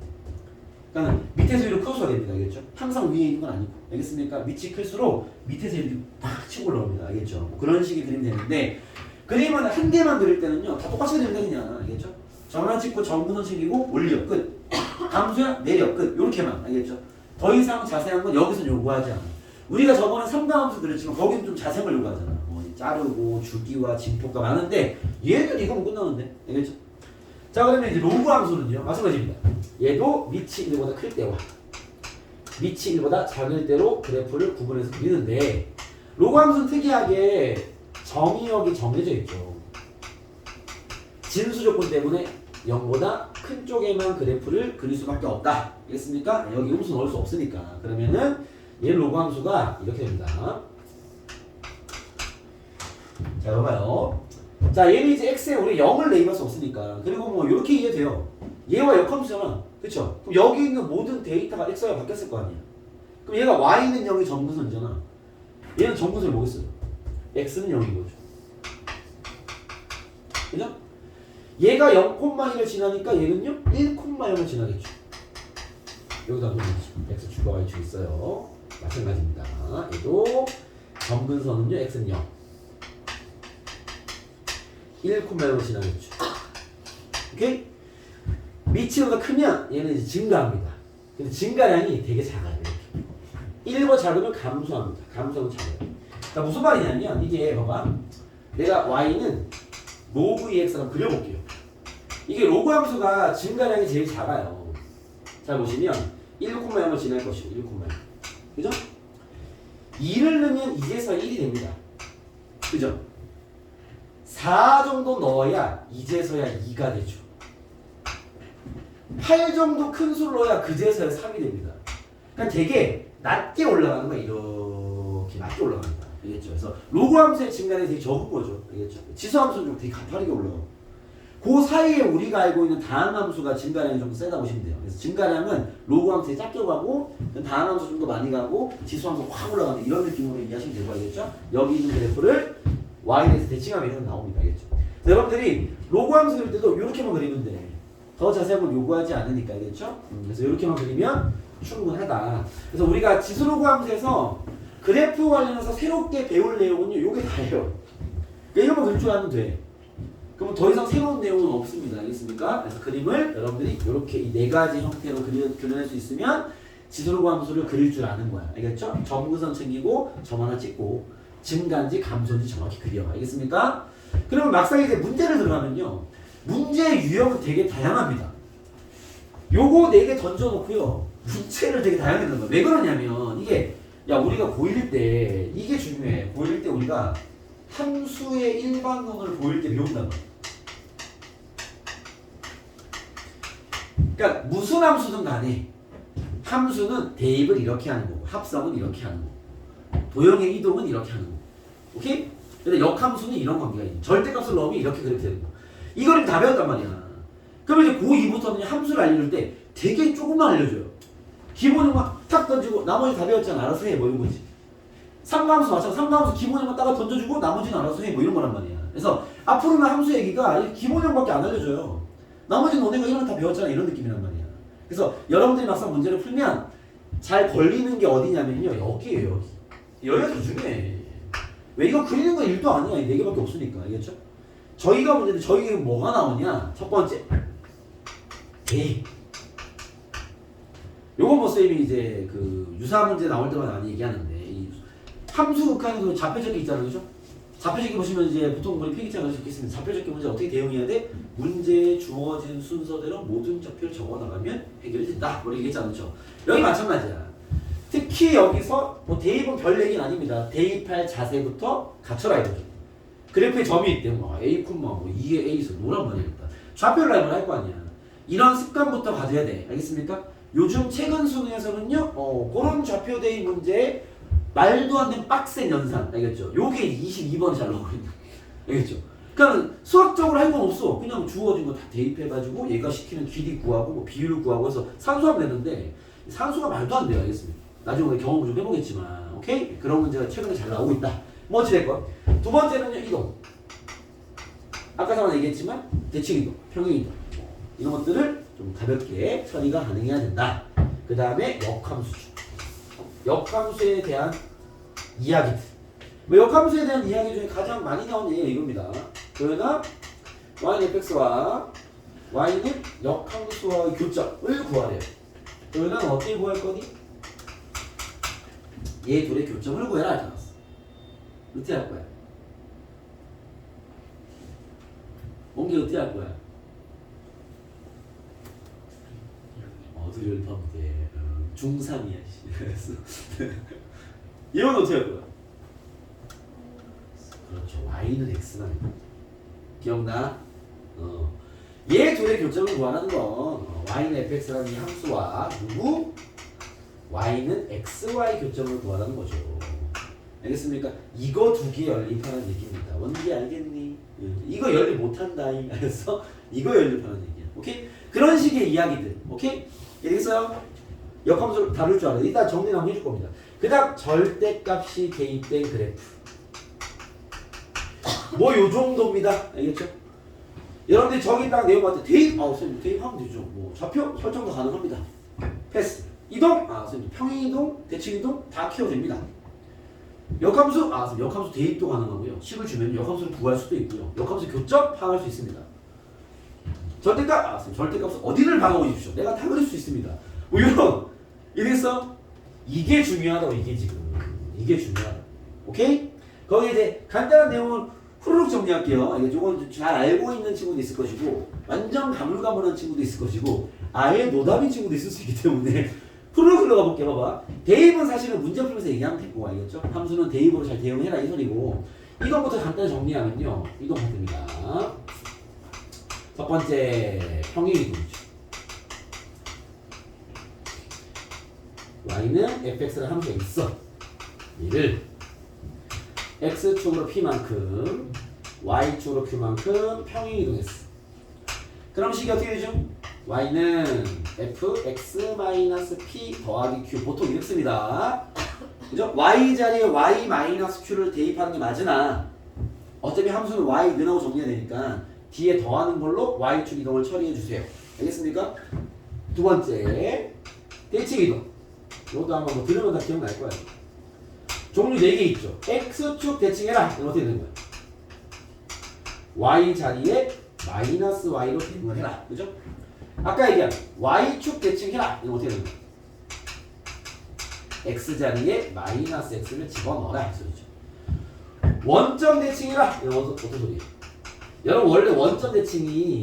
그러니까 밑에서 위로 커서가 됩니다. 알겠죠? 항상 위에 있는 건 아니고. 알겠습니까? 밑이 클수록 밑에서 이렇게 탁 치고 올라옵니다. 알겠죠? 뭐 그런 식의 그림이 되는데 그림은 한 개만 그릴 때는요. 다 똑같이 그리면 그냥. 알겠죠? 전환 찍고 점근선 챙기고 올려. 끝. 감소야 내려. 끝. 요렇게만. 알겠죠? 더 이상 자세한 건 여기서 요구하지 않아. 우리가 저번에 삼각함수 그렸지만 거기는 좀 자세한 걸 요구하잖아. 뭐 자르고 주기와 진폭과 많은데 얘는 이거면 끝나는데. 알겠죠? 자 그러면 이제 로그 함수는요. 마찬가지입니다. 얘도 밑이 1보다 클 때와 밑이 1보다 작을 때로 그래프를 구분해서 그리는데 로그 함수는 특이하게 정의역이 정해져 있죠. 진수 조건 때문에 0보다 큰 쪽에만 그래프를 그릴 수밖에 없다. 알겠습니까? 여기 음수 넣을 수 없으니까. 그러면은 얘 로그 함수가 이렇게 됩니다. 자, 봐봐요. 자, 얘는 이제 x에 우리 0을 내입할 수 없으니까. 그리고 뭐 이렇게 이해돼요. 얘와 역함수잖아. 그쵸? 그럼 여기 있는 모든 데이터가 x가 바뀌었을 거 아니야. 그럼 얘가 y는 0이 점근선이잖아. 얘는 점근선이 뭐겠어요? x는 0인 거죠. 그죠? 얘가 0,1을 지나니까 얘는요 1,0을 지나겠죠. 여기다 놓으면 x축과 y축 있어요. 마찬가지입니다. 얘도 점근선은요 x는 0 1,0을 지나겠죠. 오케이? 밑이보다 크면 얘는 이제 증가합니다. 근데 증가량이 되게 작아요. 이렇게 1보다 작으면 감소합니다. 감소하면 작아요. 그러니까 무슨 말이냐면 이게 봐봐. 내가 y는 로그 ex를 한번 그려볼게요. 이게 로그 함수가 증가량이 제일 작아요. 자 보시면 1,0을 지날 것이고 1,0. 그죠? 2를 넣으면 이제서 1이 됩니다. 그죠? 4 정도 넣어야 이제서야 2가 되죠. 8 정도 큰 수를 넣어야 그제서야 3이 됩니다. 그러니까 되게 낮게 올라가는 거야. 이렇게 낮게 올라갑니다. 알겠죠? 그래서 로그 함수의 증가량이 되게 적은 거죠. 알겠죠? 지수 함수는 좀 되게 가파르게 올라가고 그 사이에 우리가 알고 있는 다항 함수가 증가량이 좀 세다 보시면 돼요. 그래서 증가량은 로그 함수에 작게 가고 다항 함수 좀 더 많이 가고 지수 함수 확 올라가는 이런 느낌으로 이해하시면 되고 알겠죠? 여기 있는 그래프를 y에 대해서 대칭하면 이렇게 나옵니다. 알겠죠? 여러분들이 로그 함수 그릴 때도 이렇게만 그리면 돼. 더 자세한 걸 요구하지 않으니까 알겠죠? 그래서 이렇게만 그리면 충분하다. 그래서 우리가 지수로 구함수에서 그래프 관련해서 새롭게 배울 내용은요, 요게 다예요. 그러니까 이것만 그릴 줄 알면 돼. 그럼 더 이상 새로운 내용은 없습니다. 알겠습니까? 그래서 그림을 여러분들이 이렇게 이 네 가지 형태로 그려낼 수 있으면 지수로 구함수를 그릴 줄 아는 거야. 알겠죠? 점근선 챙기고 점 하나 찍고 증가인지 감소인지 정확히 그려. 알겠습니까? 그러면 막상 이제 문제를 들어가면요, 문제 유형은 되게 다양합니다. 요거 4개 던져놓고요, 문제를 되게 다양하게 넣는 거야. 왜 그러냐면 이게 야 우리가 고1 때 이게 중요해. 고1 때 우리가 함수의 일반론을 보일 때 배운단 말이야. 그러니까 무슨 함수든 간에 함수는 대입을 이렇게 하는 거고 합성은 이렇게 하는 거고 도형의 이동은 이렇게 하는 거고, 오케이? 근데 역함수는 이런 관계가 있는, 절대값을 넣으면 이렇게 그렇게 되는 거. 이거를 다 배웠단 말이야. 그러면 이제 고2부터는 함수를 알려줄 때 되게 조금만 알려줘요. 기본형만 탁 던지고 나머지 다 배웠잖아, 알아서 해, 뭐 이런 거지. 삼가함수 마찬가지, 삼가함수 기본형만 따가 던져주고 나머지는 알아서 해, 뭐 이런 거란 말이야. 그래서 앞으로는 함수 얘기가 기본형밖에 안 알려줘요. 나머지는 너네가 이런 거 다 배웠잖아, 이런 느낌이란 말이야. 그래서 여러분들이 막상 문제를 풀면 잘 걸리는 게 어디냐면요, 여기에요. 여기가 더 중요해. 왜 이거 그리는 건 일도 아니야. 4개밖에 없으니까. 알겠죠? 저희가 문제인데 저희가 뭐가 나오냐? 첫 번째, 대입. 요건 뭐 쌤이 이제 그 유사 문제 나올 때마다 많이 얘기하는데, 이 함수 극한에서 좌표적기 있잖아요, 그죠? 좌표적기 보시면 이제 보통 우리 필기장에서 적혀 있습니다. 좌표적기 문제 어떻게 대응해야 돼? 문제에 주어진 순서대로 모든 좌표를 적어 나가면 해결이 된다. 뭐 얘기했지 않죠? 여기 마찬가지야. 특히 여기서 뭐 대입은 별 얘기는 아닙니다. 대입할 자세부터 갖춰라 이거죠. 그래프에 점이 있대. 뭐 A, 뭐 2의 A에서 뭐란 말이겠다. 좌표 라인을 할 거 아니야. 이런 습관부터 가져야 돼. 알겠습니까? 요즘 최근 수능에서는요, 그런 좌표 대입 문제에 말도 안 되는 빡센 연산. 알겠죠? 요게 22번이 잘 나오거든요. 알겠죠? 그러니까 수학적으로 할 건 없어. 그냥 주어진 거 다 대입해가지고 얘가 시키는 길이 구하고 뭐 비율 구하고 해서 산수하면 되는데 산수가 말도 안 돼요. 알겠습니까? 나중에 경험을 좀 해보겠지만, 오케이? 그런 문제가 최근에 잘 나오고 있다. 뭐 어찌됐건. 두 번째는요, 이동. 아까 잠깐 얘기했지만, 대칭 이동, 평행 이동. 이런 것들을 좀 가볍게 처리가 가능해야 된다. 그 다음에 역함수죠. 역함수에 대한 이야기들. 뭐 역함수에 대한 이야기 중에 가장 많이 나오는 얘기가 이겁니다. 그러나, y는 fx와 y는 역함수와의 교점을 구하래요. 그러나 어떻게 구할 거니? 얘 둘의 교점을 구해라 하지 않았어. 어떻게 할 거야? 옹기 어떻게 할 거야? 어디를 하면 돼? 중3이야. 그래서 얘는 어떻게 할 거야? 그렇죠. y는 x만 기억나? 얘 둘의 교점을 구하라는 건 y는 fx라는 이 함수와 누구? y는 xy 교점을 구하라는 거죠. 알겠습니까? 이거 두 개 연립하는 얘기입니다. 원기 알겠니? 이거 연립 못한다. 알겠어? 이거 연립하는 얘기야. 오케이? 그런 식의 이야기들. 오케이? 알겠어요? 역함수를 다룰 줄 알아요. 이따 정리 한번 해줄 겁니다. 그 다음 절대값이 대입된 그래프. 뭐 요 정도입니다. 알겠죠? 여러분들이 저기 딱 내용 봤을 때 대입, 선생님 대입하면 되죠. 뭐 좌표 설정도 가능합니다. 패스. 이동, 선생님 평행이동, 대칭이동 다 키워집니다. 역함수, 선생님 역함수 대입도 가능하고요. 식을 주면 역함수를 구할 수도 있고요. 역함수 교점 파악할 수 있습니다. 절대값, 선생님 절대값은 어디를 박아 오십시오. 내가 다 그릴 수 있습니다. 뭐 이런, 이랬어? 이게 중요하다고. 이게 지금 이게 중요하다. 오케이? 거기에 이제 간단한 내용을 후루룩 정리할게요. 이게 조금 잘 알고 있는 친구도 있을 것이고 완전 가물가물한 친구도 있을 것이고 아예 노답인 친구도 있을 수 있기 때문에 후루룩 흘러가 볼게요. 봐봐. 대입은 사실은 문제 풀면서 얘기하면 되고, 알겠죠? 함수는 대입으로 잘 대응해라 이 소리고, 이것부터 간단히 정리하면요, 이동 파트입니다. 첫 번째 평행이동이죠. y는 fx라는 함수가 있어. 얘를 x축으로 p만큼 y축으로 q만큼 평행이동했어. 그럼 식이 어떻게 되죠? y는 fx-p 더하기 q. 보통 이렇게 씁니다. 그죠? y 자리에 y-q를 대입하는 게 맞으나 어차피 함수는 y 는하고 정리해야 되니까 뒤에 더하는 걸로 y축 이동을 처리해 주세요. 알겠습니까? 두 번째 대칭 이동. 이것도 한번 뭐 들으면 다 기억날 거예요. 종류 4개 있죠. x축 대칭해라. 이건 어떻게 되는 거예요? y 자리에 마이너스 y로 대응을 해라. 그죠? 아까 얘기한 y축 대칭해라. 이건 어떻게 되는 거예요? x 자리에 마이너스 x를 집어넣어라. 이 소리죠. 원점 대칭해라. 이건 어떤 소리예요? 여러분 원래 원점 대칭이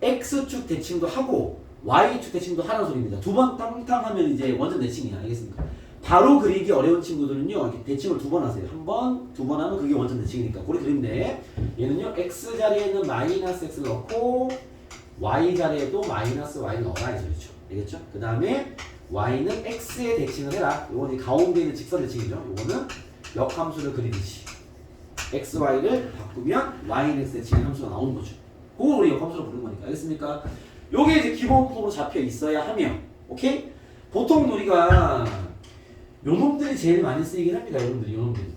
x축 대칭도 하고 y축 대칭도 하라는 소리입니다. 두 번 탕탕 하면 이제 원점 대칭이야. 알겠습니까? 바로 그리기 어려운 친구들은요 이렇게 대칭을 2번 하세요. 한 번, 2번 하면 그게 원점 대칭이니까 그렇게 그리면 돼. 얘는요 x 자리에는 마이너스 x를 넣고 y 자리에도 마이너스 y를 넣어라 이 소리죠. 알겠죠? 그 다음에 y는 x에 대칭을 해라. 요건 이제 가운데 있는 직선 대칭이죠. 요거는 역함수를 그리듯이 x, y를 바꾸면 y는 x 대칭의 함수가 나오는 거죠. 그걸 우리 역함수로 부르는 거니까. 알겠습니까? 요게 이제 기본으로 잡혀 있어야 하며, 오케이? 보통 우리가 요놈들이 제일 많이 쓰이긴 합니다. 여러분들이 요놈들이.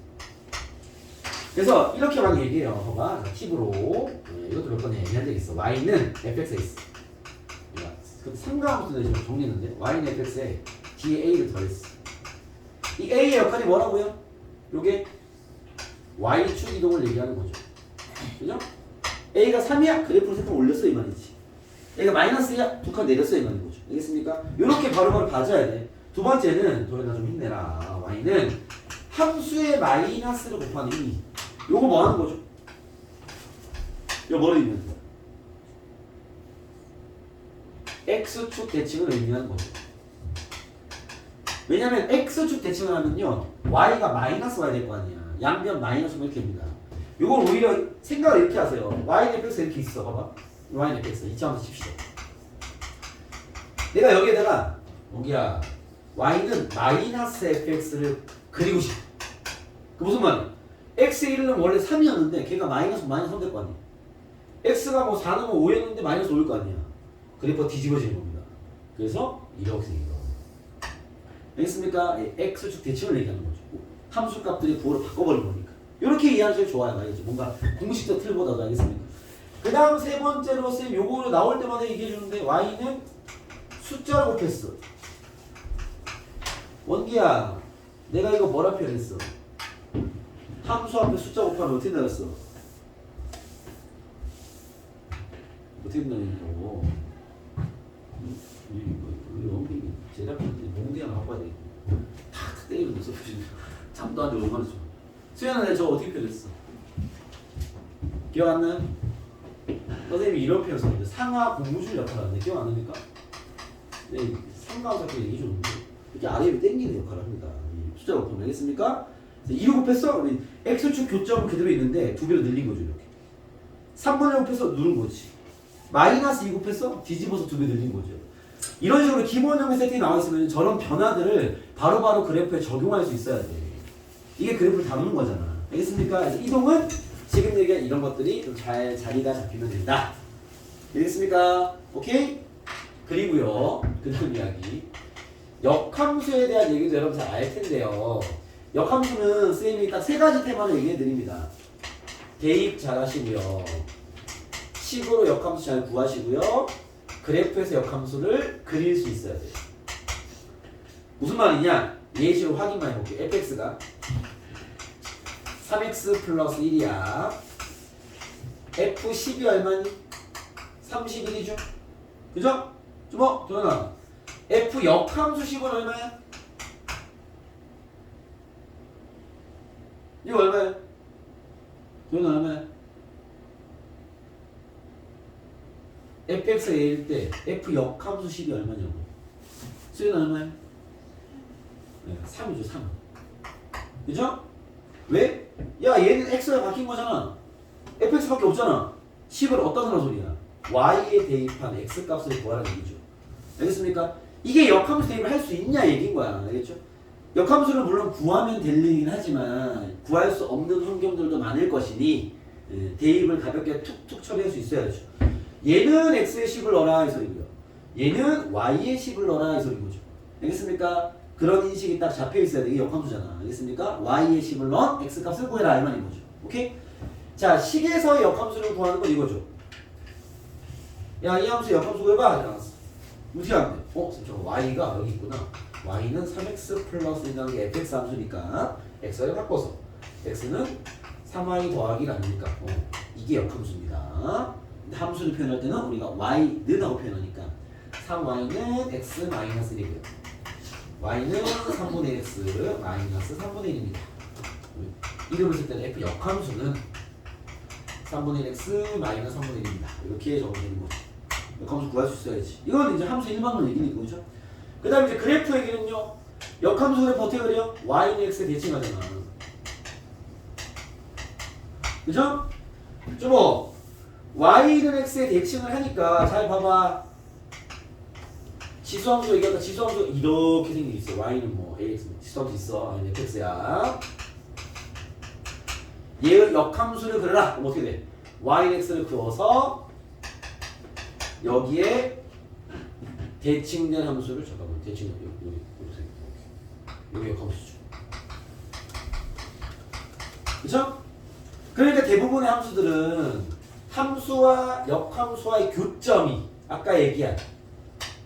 그래서 이렇게 막 얘기해요. 봐봐. 팁으로. 이것도 몇 번 얘기한 적 있어. y는 fx에 있어. 상가함수는 지금 정리했는데 y는 fx에 뒤에 a를 더했어. 이 a의 역할이 뭐라고요? 요게 y축 이동을 얘기하는 거죠. 그죠? a가 3이야? 그래프를 살짝 올렸어 이 말이지. a가 마이너스야? 2칸 내렸어 이 말인 거죠. 알겠습니까? 요렇게 바로바로 봐줘야 돼. 두 번째는 도련아 좀 힘내라. y는 함수의 마이너스를 곱하는 이. 요거 뭐 하는 거죠? 요 뭐를 의미하는 거야? x축 대칭을 의미하는 거죠. 왜냐면 x축 대칭을 하면요 y가 마이너스 y 될 거 아니야. 양변 마이너스면 이렇게 됩니다. 요걸 오히려 생각을 이렇게 하세요. y는 fx 이렇게 있어. 봐봐. y는 fx 이차함수 칩시다. 내가 여기에다가 여기야 y는 마이너스 fx를 그리고 싶어. 그 무슨 말이야? x의 1은 원래 3이었는데 걔가 마이너스 3 될 거 아니야. x가 뭐 4 넣으면 5였는데 마이너스 5일 거 아니야. 그래프가 뒤집어지는 겁니다. 그래서 이렇게 생긴 거예요. 알겠습니까? x축 대칭을 얘기하는 거죠. 함수 값들이 부호로 바꿔버린 거니까. 이렇게 이해하는 게 좋아요. 알겠죠? 뭔가 공식적 틀보다도. 알겠습니까? 그 다음 세 번째로 쌤 요거를 나올 때마다 얘기해 주는데 y는 숫자로 곱했어. 원기야 내가 이거 뭐라 표현했어? 함수 앞에 숫자 곱하면 어떻게 나왔어? 어떻게 나왔냐고. 우리 원기 제작진들이 몽디 하나 갖고 와야 되겠고 탁 때리면서 써주시는 잠도 안 자고 얼마나 좋아. 수연아 내가 저거 어떻게 표현했어? 기억 안 나요? 선생님이 이런 표현 썼는데 상하 공무줄 역할을 하는데 기억 안 납니까? 네, 상하하고 자꾸 얘기 줬는데 이렇게 아래로 당기는 역할을 합니다. 이 숫자 곱하면 알겠습니까? 2로 곱했어? 우리 x축 교점은 그대로 있는데 2배로 늘린 거죠 이렇게. 3분의 1 곱해서 누른 거지. 마이너스 2 곱했어? 뒤집어서 2배 늘린 거죠. 이런 식으로 기본형의 세팅이 나와 있으면 저런 변화들을 바로바로 그래프에 적용할 수 있어야 돼. 이게 그래프를 다루는 거잖아. 알겠습니까? 그래서 이동은 지금 얘기한 이런 것들이 좀 잘 자리가 잡히면 된다. 알겠습니까? 오케이? 그리고요. 그 다음 이야기. 역함수에 대한 얘기도 여러분 잘 알 텐데요. 역함수는 쌤이 딱 3가지 테마를 얘기해 드립니다. 대입 잘 하시고요. 식으로 역함수 잘 구하시고요. 그래프에서 역함수를 그릴 수 있어야 돼요. 무슨 말이냐? 예시로 확인만 해볼게요. fx가 3x 플러스 1이야. f10이 얼마니? 31이죠? 그죠? 뭐? 도현아 f 역함수 10은 얼마야? 이거 얼마야? 도현아 얼마야? fx가 얘일 때 f 역함수 10이 얼마냐고. 수현아 얼마야? 네, 3이죠 3. 그죠? 왜? 야 얘는 x가 바뀐 거잖아. fx밖에 없잖아. 10을 어디다 쓰는 소리야? y에 대입한 x 값을 구하라는 얘기죠. 알겠습니까? 이게 역함수 대입을 할 수 있냐 얘기인 거야. 알겠죠? 역함수를 물론 구하면 될 일이긴 하지만 구할 수 없는 환경들도 많을 것이니 대입을 가볍게 툭툭 처리할 수 있어야죠. 얘는 x의 10을 넣어라 이 소리고요. 얘는 y의 10을 넣어라 이 소리인 거죠. 알겠습니까? 그런 인식이 딱 잡혀 있어야 돼. 이게 역함수잖아. 알겠습니까? y의 10을 넣은 x 값을 구해라 이 말인 거죠. 오케이? 자, 식에서의 역함수를 구하는 건 이거죠. 야, 이 함수 역함수 구해봐. 하지 않았어. 어떻게 하면 돼? 저 y가 여기 있구나. y는 3x 플러스 1이라는 게 fx 함수니까 x를 바꿔서 x는 3y 더하기 아닙니까? 이게 역함수입니다. 근데 함수를 표현할 때는 우리가 y는 하고 표현하니까 3y는 x 마이너스 1이고요. y는 3분의 x 마이너스 3분의 1입니다. 이름을 쓸 때는 f 역함수는 3분의 1x 마이너스 3분의 1입니다. 이렇게 적으면 되는 거죠. 역함수 구할 수 있어야지. 이건 이제 함수 일반론 얘기니까, 그죠? 그 다음에 이제 그래프 얘기는요. 역함수 그래프 어떻게 그래요? y는 x에 대칭하잖아. 그죠? 좀 y는 x에 대칭을 하니까 잘 봐봐. 지수함수 얘기하다 지수함수 이렇게 생긴 게 있어. y는 뭐 ax 지수함수 있어. y는 fx야. 얘의 역함수를 그려라. 그럼 어떻게 돼? y는 x를 그어서 여기에 대칭된 함수를 잠깐만 대칭 여기 역함수죠. 그쵸? 그러니까 대부분의 함수들은 함수와 역함수와의 교점이 아까 얘기한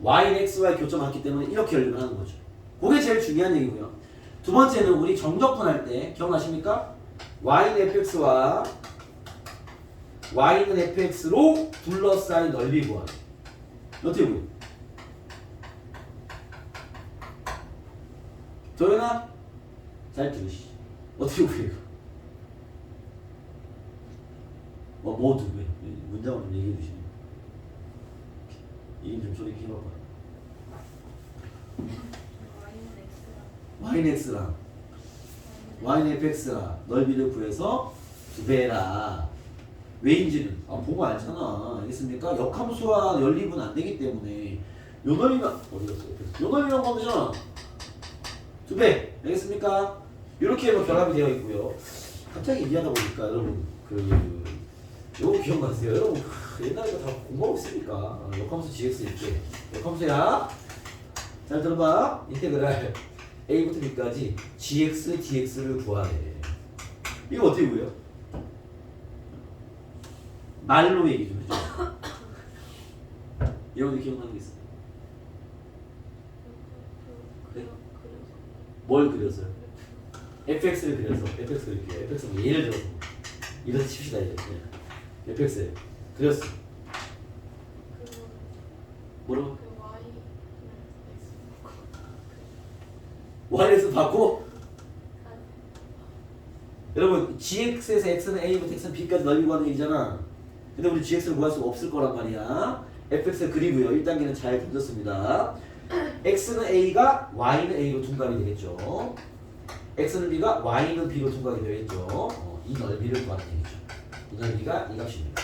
y는 x와의 교점이 같기 때문에 이렇게 연립을 하는 거죠. 그게 제일 중요한 얘기고요. 두 번째는 우리 정적분할 때 기억나십니까? y는 fx와 y는 fx로 둘러싸인 넓이 구하기. 어떻게 보여? 도현아 잘 들으시죠. 어떻게 보여? 뭐도 왜? 문장을 좀 얘기해 주시면 이름 좀 소리 해봐봐. y는 x랑 y는 fx랑 넓이를 구해서 2배라. 왜인지는 보고 알잖아. 알겠습니까? 역함수와 연립은 안 되기 때문에 요 넓이가 어디 갔어? 요 넓이랑 거잖아. 2배. 알겠습니까? 이렇게 결합이 되어 있고요. 갑자기 얘기하다 보니까 여러분 요거 기억나세요? 여러분 옛날에 다 공부하고 있으니까 역함수 gx 이렇게 역함수야. 잘 들어봐. 인테그랄 a부터 b까지 gx dx를 구하래. 이거 어떻게 구해요? 말로 얘기 좀 해줘. 여러분 기억나는 게 있어? 네? 뭘 그려서요? fx를 그려서 fx를 이렇게 fx를 예를 들어서 이래서 칩시다 이제. fx 그렸어. 뭐라고? y에서 받고 여러분 gx에서 x는 a부터 x는 b까지 넓이 구하는 얘기잖아. 근데 우리 gx를 구할 수 없을 거란 말이야. fx를 그리고요. 1단계는 잘 던졌습니다. x는 a가 y는 a로 둔갑이 되겠죠. x는 b가 y는 b로 둔갑이 되겠죠. 이 넓이를 구하는 얘기죠. 이 넓이가 이 값입니다.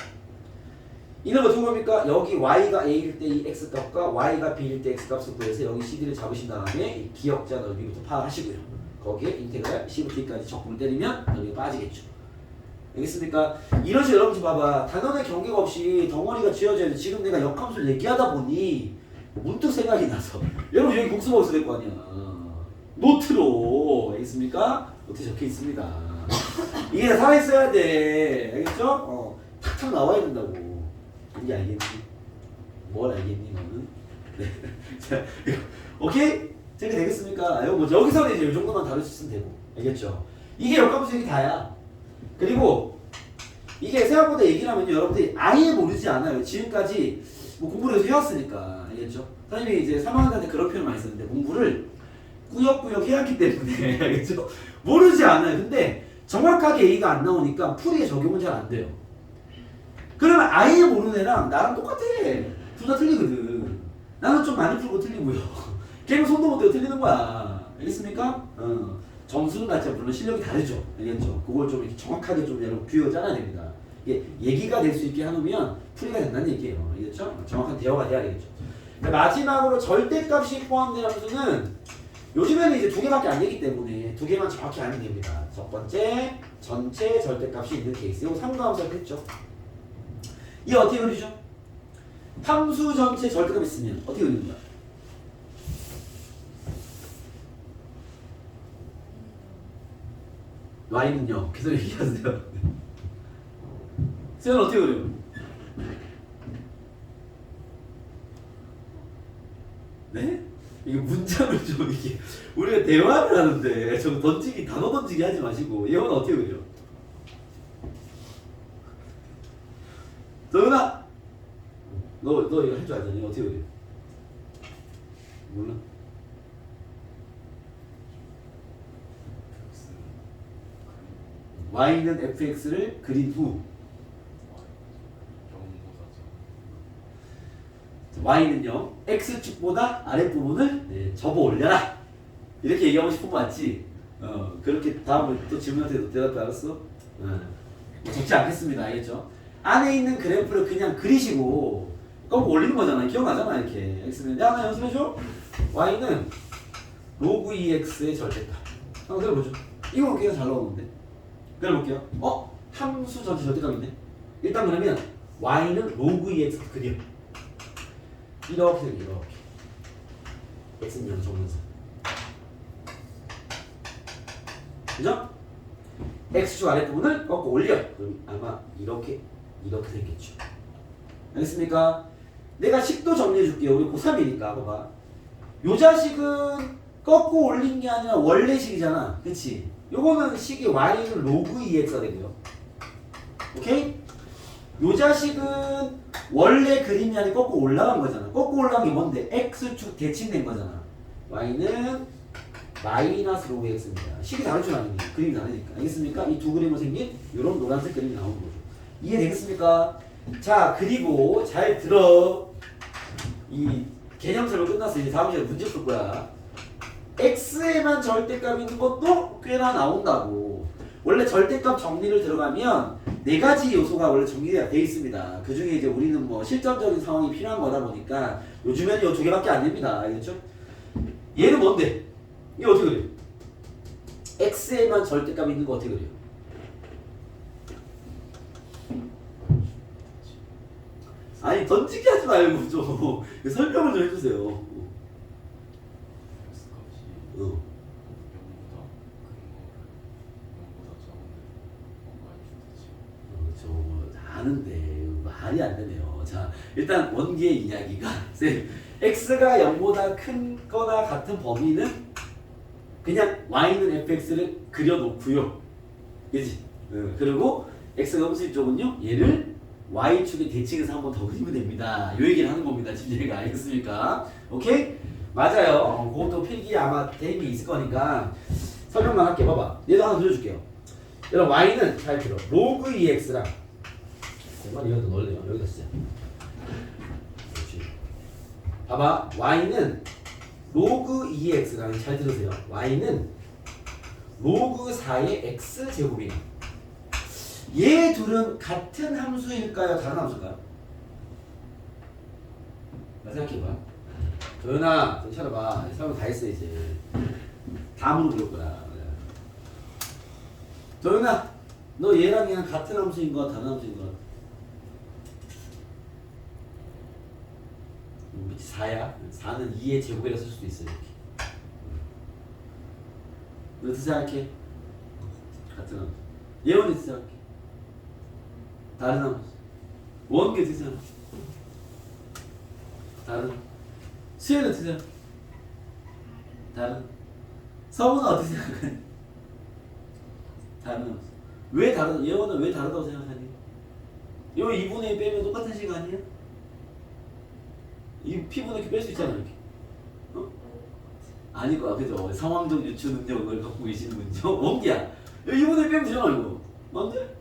이는 어떻게 봅니까? 여기 y가 a일 때 이 x 값과 y가 b일 때 x 값을 구해서 여기 cd를 잡으신 다음에 이 기역자 넓이부터 파악하시고요. 거기에 인테그랄 c부터 d까지 적분을 때리면 넓이가 빠지겠죠. 알겠습니까? 이런 식으로 여러분 봐봐. 단원의 경계가 없이 덩어리가 지어져야 돼. 지금 내가 역함수를 얘기하다 보니 문득 생각이 나서 여러분 여기 복습하고 있어야 될 거 아니야. 노트로. 알겠습니까? 노트에 적혀 있습니다. 이게 살아있어야 돼. 알겠죠? 탁탁 나와야 된다고. 이게 알겠니? 뭘 알겠니 너는? 네. 자, 오케이? 제가 되겠습니까? 여기서는 이제 이 정도만 다룰 수 있으면 되고. 알겠죠? 이게 역함수 얘기 다야. 그리고 이게 생각보다 얘기를 하면 여러분들이 아예 모르지 않아요. 지금까지 뭐 공부를 해서 해왔으니까. 알겠죠? 선생님이 이제 3학년한테 그런 표현 많이 썼는데 공부를 꾸역꾸역 해왔기 때문에 알겠죠? 모르지 않아요. 근데 정확하게 얘기가 안 나오니까 풀이에 적용은 잘 안 돼요. 그러면 아예 모르는 애랑 나랑 똑같아. 둘 다 틀리거든. 나는 좀 많이 풀고 틀리고요. 걔는 손도 못 대고 틀리는 거야. 알겠습니까? 점수는 같지만 물론 실력이 다르죠. 알겠죠? 그걸 좀 이렇게 정확하게 좀 여러분 규칙을 짜놔야 됩니다. 이게 얘기가 될 수 있게 해놓으면 풀이가 된다는 얘기예요. 알겠죠? 정확한 대화가 돼야 되겠죠. 마지막으로 절대값이 포함된 함수는 요즘에는 이제 2개밖에 안 되기 때문에 2개만 정확히 알면 됩니다. 첫 번째, 전체 절대값이 있는 케이스. 이거 상도함수라고 했죠. 이 어떻게 그리죠? 함수 전체 절대값 있으면 어떻게 그리는 거야? y는요. 계속 얘기하세요. 7은 어떻게 그려요? 네? 이게 문장을 좀 이게 우리가 대화를 하는데 저 던지기 단어 던지기 하지 마시고 얘는 어떻게 그려? 도윤아, 너 이거 할 줄 알잖아. 어떻게 그려? 몰라? y는 fx를 그린 후 y는요 x축보다 아랫부분을 접어 올려라 이렇게 얘기하고 싶은 거 맞지? 그렇게 다음에 또 질문한테 대답해. 알았어? 뭐 적지 않겠습니다. 알겠죠? 안에 있는 그래프를 그냥 그리시고 꼭 올리는 거잖아. 기억나잖아. 이렇게 x는 내가 하나 연습해줘. y는 로그 2x의 절대값 한번 그려보죠. 이거 그냥 잘 나오는데 그려볼게요. 함수 전체 절대값인데 일단 그러면 y는 로그 2x 그려. 이렇게 x는 연속면서 그죠? x축 아랫부분을 꺾고 올려. 그럼 아마 이렇게 생겼죠. 알겠습니까? 내가 식도 정리해 줄게요. 우리 고3이니까 봐봐. 요 자식은 꺾고 올린 게 아니라 원래 식이잖아. 그치? 요거는 식이 y는 로그 2x가 되고요. 오케이? 요 자식은 원래 그림이 아니라 꺾고 올라간 거잖아. 꺾고 올라간 게 뭔데? x축 대칭된 거잖아. y는 마이너스 로그 x입니다. 식이 다를 줄 아니 그림이 다르니까. 알겠습니까? 이 두 그림으로 생긴 이런 노란색 그림이 나오는 거죠. 이해되겠습니까? 자, 그리고 잘 들어. 이 개념 설명 끝났어. 이제 다음 시간에 문제 풀 거야. x에만 절대값 있는 것도 꽤나 나온다고. 원래 절대값 정리를 들어가면 네 가지 요소가 원래 정리가 돼 있습니다. 그 중에 이제 우리는 뭐 실전적인 상황이 필요한 거다 보니까 요즘에는 이 두 개밖에 안 됩니다. 알겠죠? 얘는 뭔데? 이거 어떻게 그려? x에만 절대값 있는 거 어떻게 그려? 아니 던지기 하지 말고 좀 설명을 좀 해주세요. 아는데 말이 안 되네요. 자, 일단 원기의 이야기가 x가 0보다 큰 거나 같은 범위는 그냥 y는 fx를 그려놓고요. 그지? 그리고 x가 음수인 쪽은요 얘를 y축의 대칭해서 한 번 더 그리면 됩니다. 요 얘기를 하는 겁니다. 지금 얘가 알겠습니까? 오케이? 맞아요. 그것도 필기에 아마 되는 게 있을 거니까 설명만 할게. 봐봐. 얘도 하나 그려줄게요. 여러분 y는 잘 들어. 로그 2x랑 정말 여기다 넣을래요. 여기다 쓰자. 그렇지. 봐봐. y는 로그 2x랑 잘 들으세요. y는 로그 4의 x제곱이에요. 얘 둘은 같은 함수일까요? 다른 함수일까요? 생각해봐. 도현아, 좀 차려봐. 설명 다 했어 이제. 다음으로 그럴 거야. 도현아, 너 얘랑 얘랑 같은 함수인 거 다른 함수인 거? 4야. 4는 2의 제곱이라 쓸 수도 있어 이렇게. 너 어떻게 생각해? 같은 함수. 예원이 어떻게 생각해? 다른 함수. 원기 어떻게 생각해? 다른. 수현은 어떻게 생각해? 다른. 서문은 어떻게 생각해? 다른 함수. 왜 다르다? 예원은 왜 다르다고 생각하니? 이거 2분의 1 빼면 똑같은 식 아니야? 이 P분의 Q 뺄 수 있잖아 이렇게. 아닐 거야. 그죠? 상황적 유추 능력을 갖고 계시는 분이죠. 원기야. 2분의 1 빼면 되잖아 이거. 안 돼?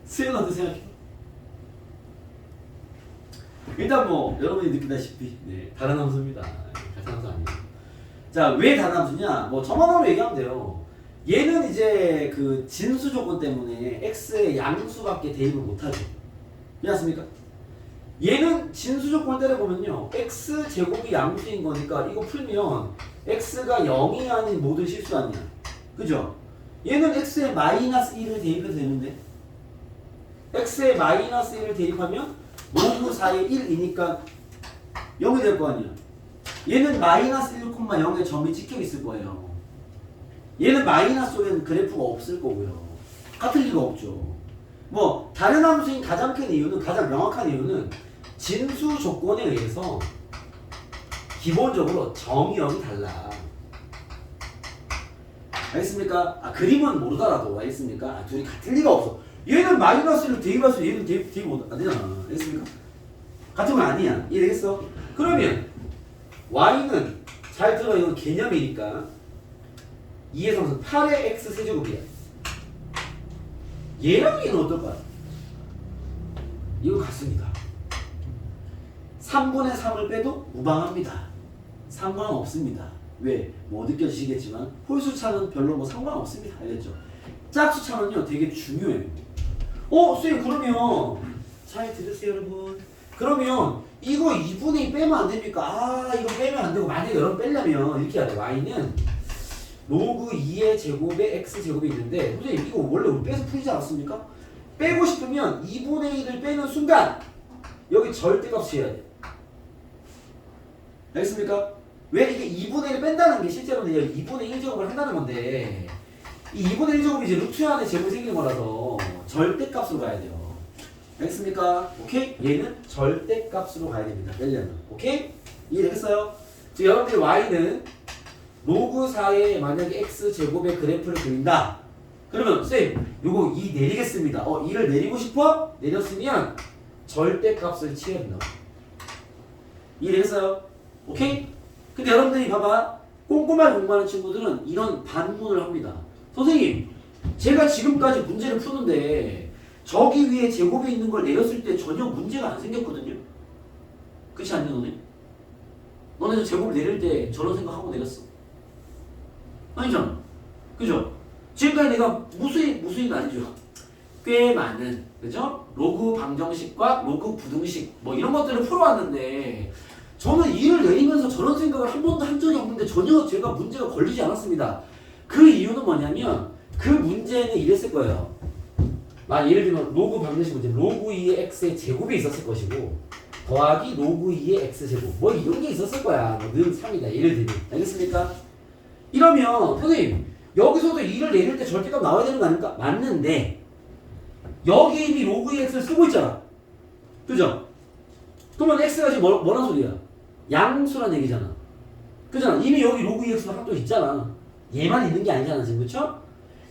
수현 어떻게 생각해? 일단 뭐 여러분이 느끼다시피 다른 함수입니다. 같은 함수 아니에요. 자, 왜 다른 함수냐? 뭐 저만으로 얘기하면 돼요. 얘는 이제 그 진수 조건 때문에 x의 양수밖에 대입을 못하죠. 이해하십니까? 얘는 진수 조건을 때려보면요 x 제곱이 양수인 거니까 이거 풀면 x가 0이 아닌 모든 실수 아니야. 그죠? 얘는 x에 마이너스 1을 대입해도 되는데 x에 마이너스 1을 대입하면 로그 4의 1이니까 0이 될 거 아니야. 얘는 마이너스 1,0에 점이 찍혀 있을 거예요. 얘는 마이너스 쪽에는 그래프가 없을 거고요. 같을 리가 없죠. 뭐 다른 함수인 가장 큰 이유는, 가장 명확한 이유는 진수 조건에 의해서 기본적으로 정의형이 달라. 알겠습니까? 그림은 모르더라도 알겠습니까? 둘이 같을 리가 없어. 얘는 마이너스를 대입할 얘는 대입 안 되잖아. 알겠습니까? 같은 건 아니야. 이해되겠어? 그러면 y는 잘 들어, 이건 개념이니까 2의 상수 8의 x 세제곱이야. 얘랑 얘는 어떨까? 이거 같습니다. 3분의 3을 빼도 무방합니다. 상관없습니다. 왜? 뭐 느껴지시겠지만 홀수차는 별로 뭐 상관없습니다. 알겠죠? 짝수차는요 되게 중요해요. 선생님 그러면 잘 들으세요 여러분. 그러면 이거 2분의 2 빼면 안 됩니까? 이거 빼면 안 되고 만약에 여러분 빼려면 이렇게 해야 돼. y는 로그 2의 제곱에 x 제곱이 있는데 선생님 이거 원래 우리 빼서 풀지 않았습니까? 빼고 싶으면 2분의 1을 빼는 순간 여기 절대값이 해야 돼. 알겠습니까? 왜 이게 2분의 1을 뺀다는 게 실제로는 2분의 1제곱을 한다는 건데 이 2분의 1제곱이 이제 루트 안에 제곱이 생기는 거라서 절대값으로 가야 돼요. 알겠습니까? 오케이? 얘는 절대값으로 가야 됩니다. 빼려면. 오케이? 이해되겠어요? 지금 여러분들이 y는 로그 4의 만약에 x제곱의 그래프를 그린다. 그러면 쌤 요거 2 내리겠습니다. 2를 내리고 싶어? 내렸으면 절대값을 치워야 된다. 이해되겠어요? 오케이? 근데 여러분들이 봐봐. 꼼꼼하게 공부하는 친구들은 이런 반문을 합니다. 선생님 제가 지금까지 문제를 푸는데 저기 위에 제곱이 있는 걸 내렸을 때 전혀 문제가 안 생겼거든요. 그렇지 않냐 너네? 너네도 제곱을 내릴 때 저런 생각하고 내렸어? 아니잖아. 그죠? 지금까지 내가 무수히는 아니죠. 꽤 많은 그죠? 로그 방정식과 로그 부등식 뭐 이런 것들을 풀어왔는데 저는 이를 내리면서 저런 생각을 한 번도 한 적이 없는데 전혀 제가 문제가 걸리지 않았습니다. 그 이유는 뭐냐면 그 문제는 이랬을 거예요. 예를 들면 로그 방정식 문제 로그 2의 x의 제곱이 있었을 것이고 더하기 로그 2의 x제곱 뭐 이런 게 있었을 거야. 는 3이다. 예를 들면 알겠습니까? 이러면 선생님 여기서도 2를 내릴 때 절대값 나와야 되는 거 아닙니까? 맞는데 여기 이미 로그 2 x를 쓰고 있잖아. 그죠? 그러면 x가 지금 뭐란 소리야? 양수란 얘기잖아. 그잖아. 이미 여기 로그 2x가 한또 있잖아. 얘만 있는 게 아니잖아 지금. 그쵸?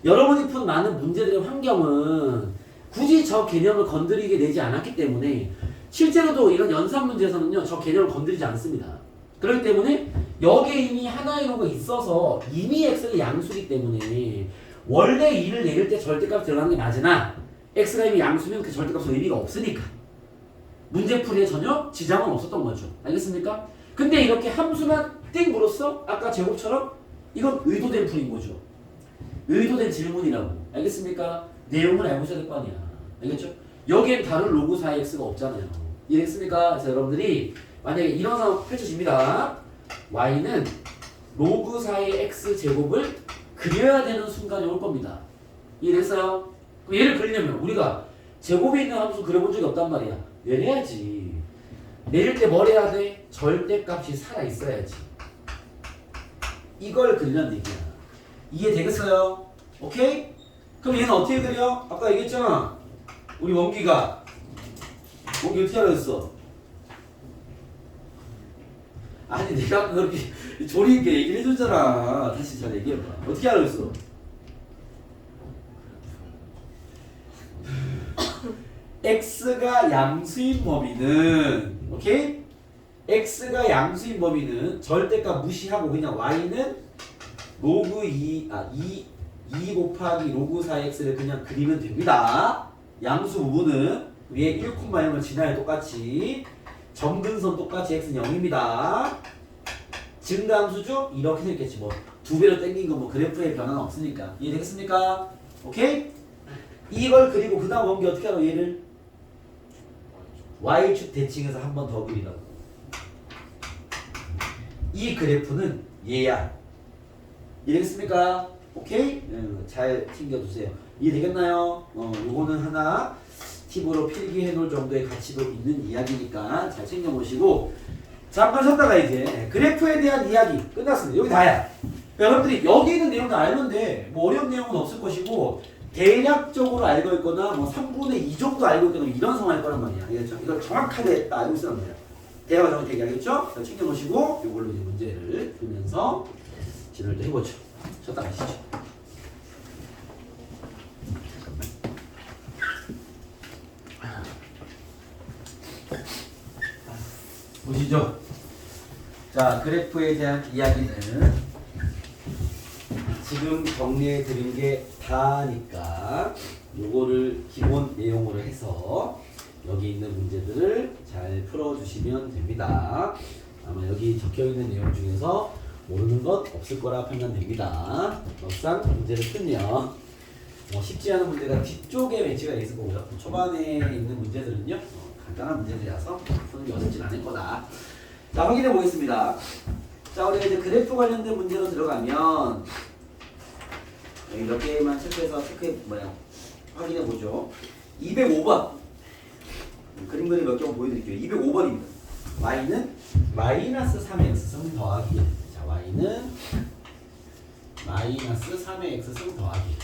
여러분이 푼 많은 문제들의 환경은 굳이 저 개념을 건드리게 되지 않았기 때문에 실제로도 이런 연산 문제에서는요 저 개념을 건드리지 않습니다. 그렇기 때문에 여기에 이미 하나의 로가 있어서 이미 x는 양수이기 때문에 원래 2를 내릴 때 절대값 들어가는 게 맞으나 x가 이미 양수면 그 절대값은 의미가 없으니까 문제풀이에 전혀 지장은 없었던 거죠. 알겠습니까? 근데 이렇게 함수만 띵 물었어? 아까 제곱처럼 이건 의도된 풀인 거죠. 의도된 질문이라고. 알겠습니까? 내용을 알고 있어야 될 거 아니야. 알겠죠? 여기엔 다른 로그 4의 x가 없잖아요. 이해했습니까? 그래서 여러분들이 만약에 이런 상황 펼쳐집니다. y는 로그 4의 x제곱을 그려야 되는 순간이 올 겁니다. 이해됐어요? 그럼 얘를 그리려면 우리가 제곱이 있는 함수 그려본 적이 없단 말이야. 내려야지. 내릴 때 뭘 해야 돼? 절대값이 살아있어야지. 이걸 그리려는 얘기야. 이해되겠어요? 오케이? 그럼 얘는 어떻게 그려? 아까 얘기했잖아. 우리 원기가 어떻게 하라 했어? 아니 내가 그렇게 조리 있게 얘기를 해줬잖아. 다시 잘 얘기해봐. 어떻게 하라 했어? x가 양수인 범위는 오케이? x가 양수인 범위는 절대값 무시하고 그냥 y는 로그 2 곱하기 로그 4x를 그냥 그리면 됩니다. 양수 부분은 위에 1,0을 지나야 똑같이 점근선 똑같이 x는 0입니다. 증가함수죠? 이렇게 생겼겠지 뭐. 2배로 땡긴 거 뭐 그래프에 변화는 없으니까. 이해되겠습니까? 오케이? 이걸 그리고 그 다음 원기 어떻게 하라고 얘를? y축 대칭해서 한 번 더 그리라고. 이 그래프는 얘야. 이해되겠습니까? 오케이? 잘 챙겨두세요. 이해되겠나요? 요거는 하나 팁으로 필기해 놓을 정도의 가치도 있는 이야기니까 잘 챙겨보시고 잠깐 쉬었다가 이제 그래프에 대한 이야기 끝났습니다. 여기 다야. 여러분들이 여기 있는 내용도 알면 돼. 뭐 어려운 내용은 없을 것이고 대략적으로 알고 있거나 뭐 3분의 2 정도 알고 있거나 이런 상황일 거란 말이야. 알겠죠? 이걸 정확하게 알고 있으란 말이야. 대화가 정확히 얘기하겠죠? 챙겨 놓으시고 이걸로 이제 문제를 풀면서 진행을 또 해보죠. 쉬었다 가시죠. 보시죠. 자, 그래프에 대한 이야기는 지금 정리해 드린 게 다니까 요거를 기본 내용으로 해서 여기 있는 문제들을 잘 풀어주시면 됩니다. 아마 여기 적혀 있는 내용 중에서 모르는 것 없을 거라 판단됩니다. 막상 문제를 풀면 쉽지 않은 문제가 뒤쪽에 배치가 있을 거고요. 초반에 있는 문제들은요 간단한 문제들이라서 푸는 게 어렵진 않을 거다. 자, 확인해 보겠습니다. 자, 우리가 이제 그래프 관련된 문제로 들어가면 여기 몇 개만 체크해서 확인해 보죠. 205번 그림 그림 몇 개 보여드릴게요. 205번입니다. y는 마이너스 3의 x승 더하기. 자, y는 마이너스 3의 x승 더하기.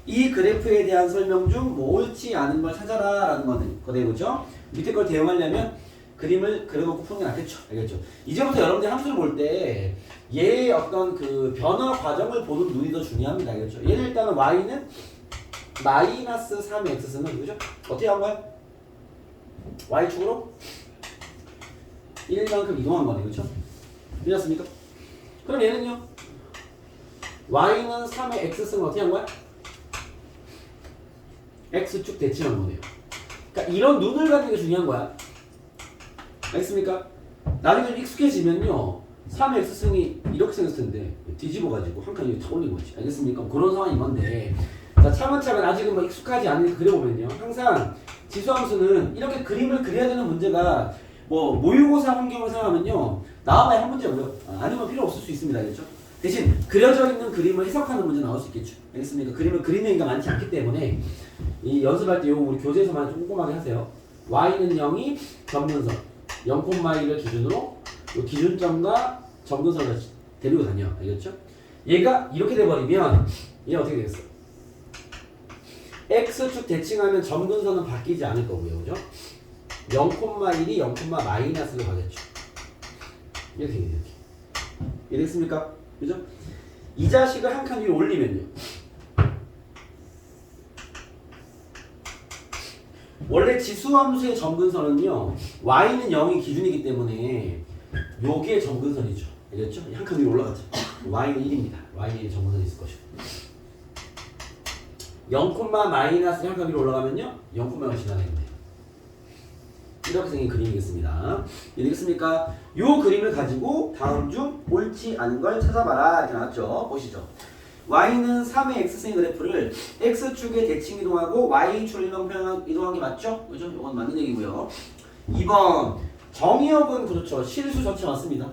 이 그래프에 대한 설명 중 뭐 옳지 않은 걸 찾아라 라는 거는 거대고죠. 밑에 걸 대응하려면 그림을 그려놓고 푸는 게 낫겠죠. 알겠죠? 이제부터 여러분들이 함수를 볼 때 얘의 어떤 그 변화 과정을 보는 눈이 더 중요합니다. 알겠죠? 얘는 일단은 y는 마이너스 3의 x승은 그죠? 어떻게 한 거야? y축으로 1만큼 이동한 거네. 그렇죠? 이해졌습니까? 그럼 얘는요? y는 3의 x승을 어떻게 한 거야? x축 대칭한 거네요. 그러니까 이런 눈을 갖는 게 중요한 거야. 알겠습니까? 나중에 좀 익숙해지면요 3의 x승이 이렇게 생겼을 텐데 뒤집어가지고 한 칸 위에 다 올린 거지. 알겠습니까? 그런 상황인 건데 자, 차근차근 아직은 뭐 익숙하지 않으니까 그려보면요 항상 지수함수는 이렇게 그림을 그려야 되는 문제가 뭐 모의고사 환경을 생각하면요 나와봐야 한 문제고요. 아니면 필요 없을 수 있습니다. 알겠죠? 대신 그려져 있는 그림을 해석하는 문제 나올 수 있겠죠. 알겠습니까? 그림을 그리는 얘기가 많지 않기 때문에 이 연습할 때 이거 우리 교재에서만 좀 꼼꼼하게 하세요. y는 0이 점근선 0,1을 기준으로 요 기준점과 점근선을 데리고 다녀. 알겠죠? 얘가 이렇게 돼버리면 얘 어떻게 되겠어? x축 대칭하면 점근선은 바뀌지 않을 거고요. 그죠? 0,1이 0,-로 가겠죠. 이렇게. 이해됐습니까? 그죠? 이 자식을 한 칸 위로 올리면요. 원래 지수함수의 점근선은요. y는 0이 기준이기 때문에 요게 점근선이죠. 알겠죠? 한 칸 위로 올라가죠. y는 1입니다. y는 점근선이 있을 것이고 0,-한 칸 위로 올라가면요. 0,가 지나가겠네요. 이렇게 생긴 그림이겠습니다. 이해되겠습니까? 요 그림을 가지고 다음 중 옳지 않은 걸 찾아봐라 이렇게 나왔죠. 보시죠. y는 3의 x승의 그래프를 x축에 대칭 이동하고 y축을 이동한 게 맞죠? 그죠? 이건 맞는 얘기고요. 2번 정의역은 그렇죠. 실수 전체 맞습니다.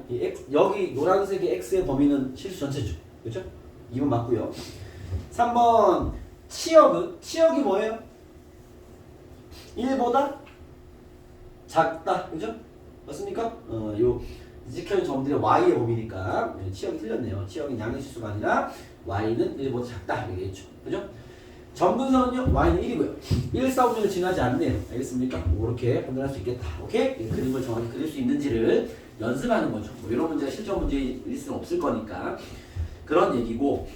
여기 노란색의 x의 범위는 실수 전체죠. 그죠? 2번 맞고요. 3번 치역이 뭐예요? 1보다 작다. 그죠? 맞습니까? 요 찍혀있는 점들이 y의 범위니까 치역이 틀렸네요. 치역은 양의 실수가 아니라 y는 1보다 작다. 이렇게 했죠. 그죠? 점근선은요 y는 1이고요. 1,4,5를 지나지 않네요. 알겠습니까? 그렇게 판단할 수 있겠다. 오케이? 그림을 정확히 그릴 수 있는지를 연습하는 거죠. 뭐 이런 문제가 실전 문제일 수는 없을 거니까 그런 얘기고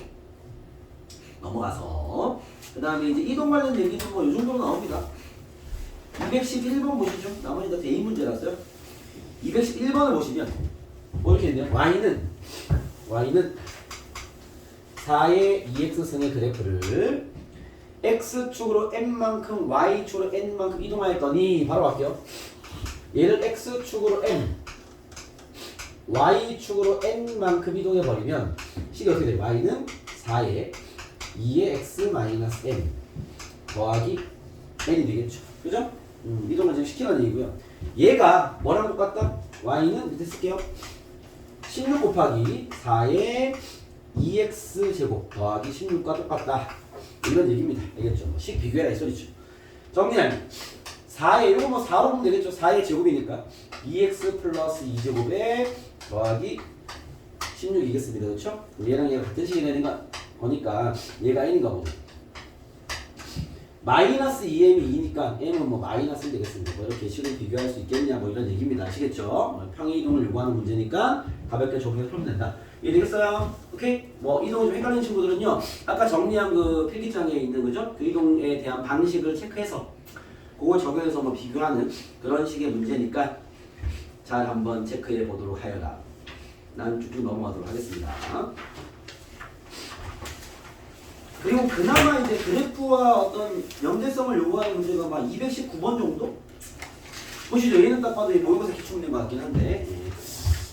넘어가서 그 다음에 이제 이동 관련 얘기는 뭐 이 정도로 나옵니다. 211번 보시죠. 나머지 다 대입 문제라서요. 211번을 보시면 뭐 이렇게 있네요. y는 4의 2x승의 그래프를 x축으로 n만큼 y축으로 n만큼 이동하였더니 바로 갈게요. 얘를 x축으로 n y축으로 n만큼 이동해버리면 식이 어떻게 돼요? y는 4의 2의 x 마이너스 n 더하기 n이 되겠죠. 그죠? 이동을 지금 시키는 얘기고요. 얘가 뭐랑 똑같다? y는 밑에 쓸게요. 16 곱하기 4의 2x 제곱 더하기 16과 똑같다. 이런 얘기입니다. 알겠죠? 식 비교해라 이 소리죠. 정리하면 4의 이거 뭐 4로 보면 되겠죠. 4의 제곱이니까 2x 플러스 2제곱에 더하기 16이겠습니다. 그렇죠? 얘랑 얘가 같은 식이 되는 거니까 얘가 n인가 보죠. 마이너스 2m이 2니까 m은 뭐 마이너스 1 되겠습니다. 뭐 이렇게 식을 비교할 수 있겠냐 뭐 이런 얘기입니다. 아시겠죠? 평행 이동을 요구하는 문제니까 가볍게 적용해서 풀면 된다. 이해되겠어요? 오케이? 뭐 이동이 좀 헷갈리는 친구들은요, 아까 정리한 그 필기장에 있는 거죠? 그 이동에 대한 방식을 체크해서 그걸 적용해서 뭐 비교하는 그런 식의 문제니까 잘 한번 체크해 보도록 하여라. 난 쭉쭉 넘어가도록 하겠습니다. 그리고 그나마 이제 그래프와 어떤 연대성을 요구하는 문제가 막 219번 정도? 보시죠. 얘는 딱 봐도 모의고사 기출문제인 것 같긴 한데,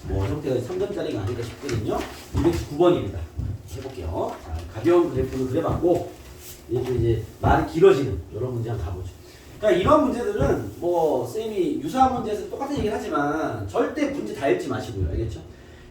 뭐 형태가 3점짜리가 아닐까 싶거든요. 219번입니다. 해볼게요. 자, 가벼운 그래프는 그래봤고, 이제 말이 길어지는 이런 문제 한번 가보죠. 그러니까 이런 문제들은 뭐 쌤이 유사한 문제에서 똑같은 얘기를 하지만 절대 문제 다 읽지 마시고요. 알겠죠?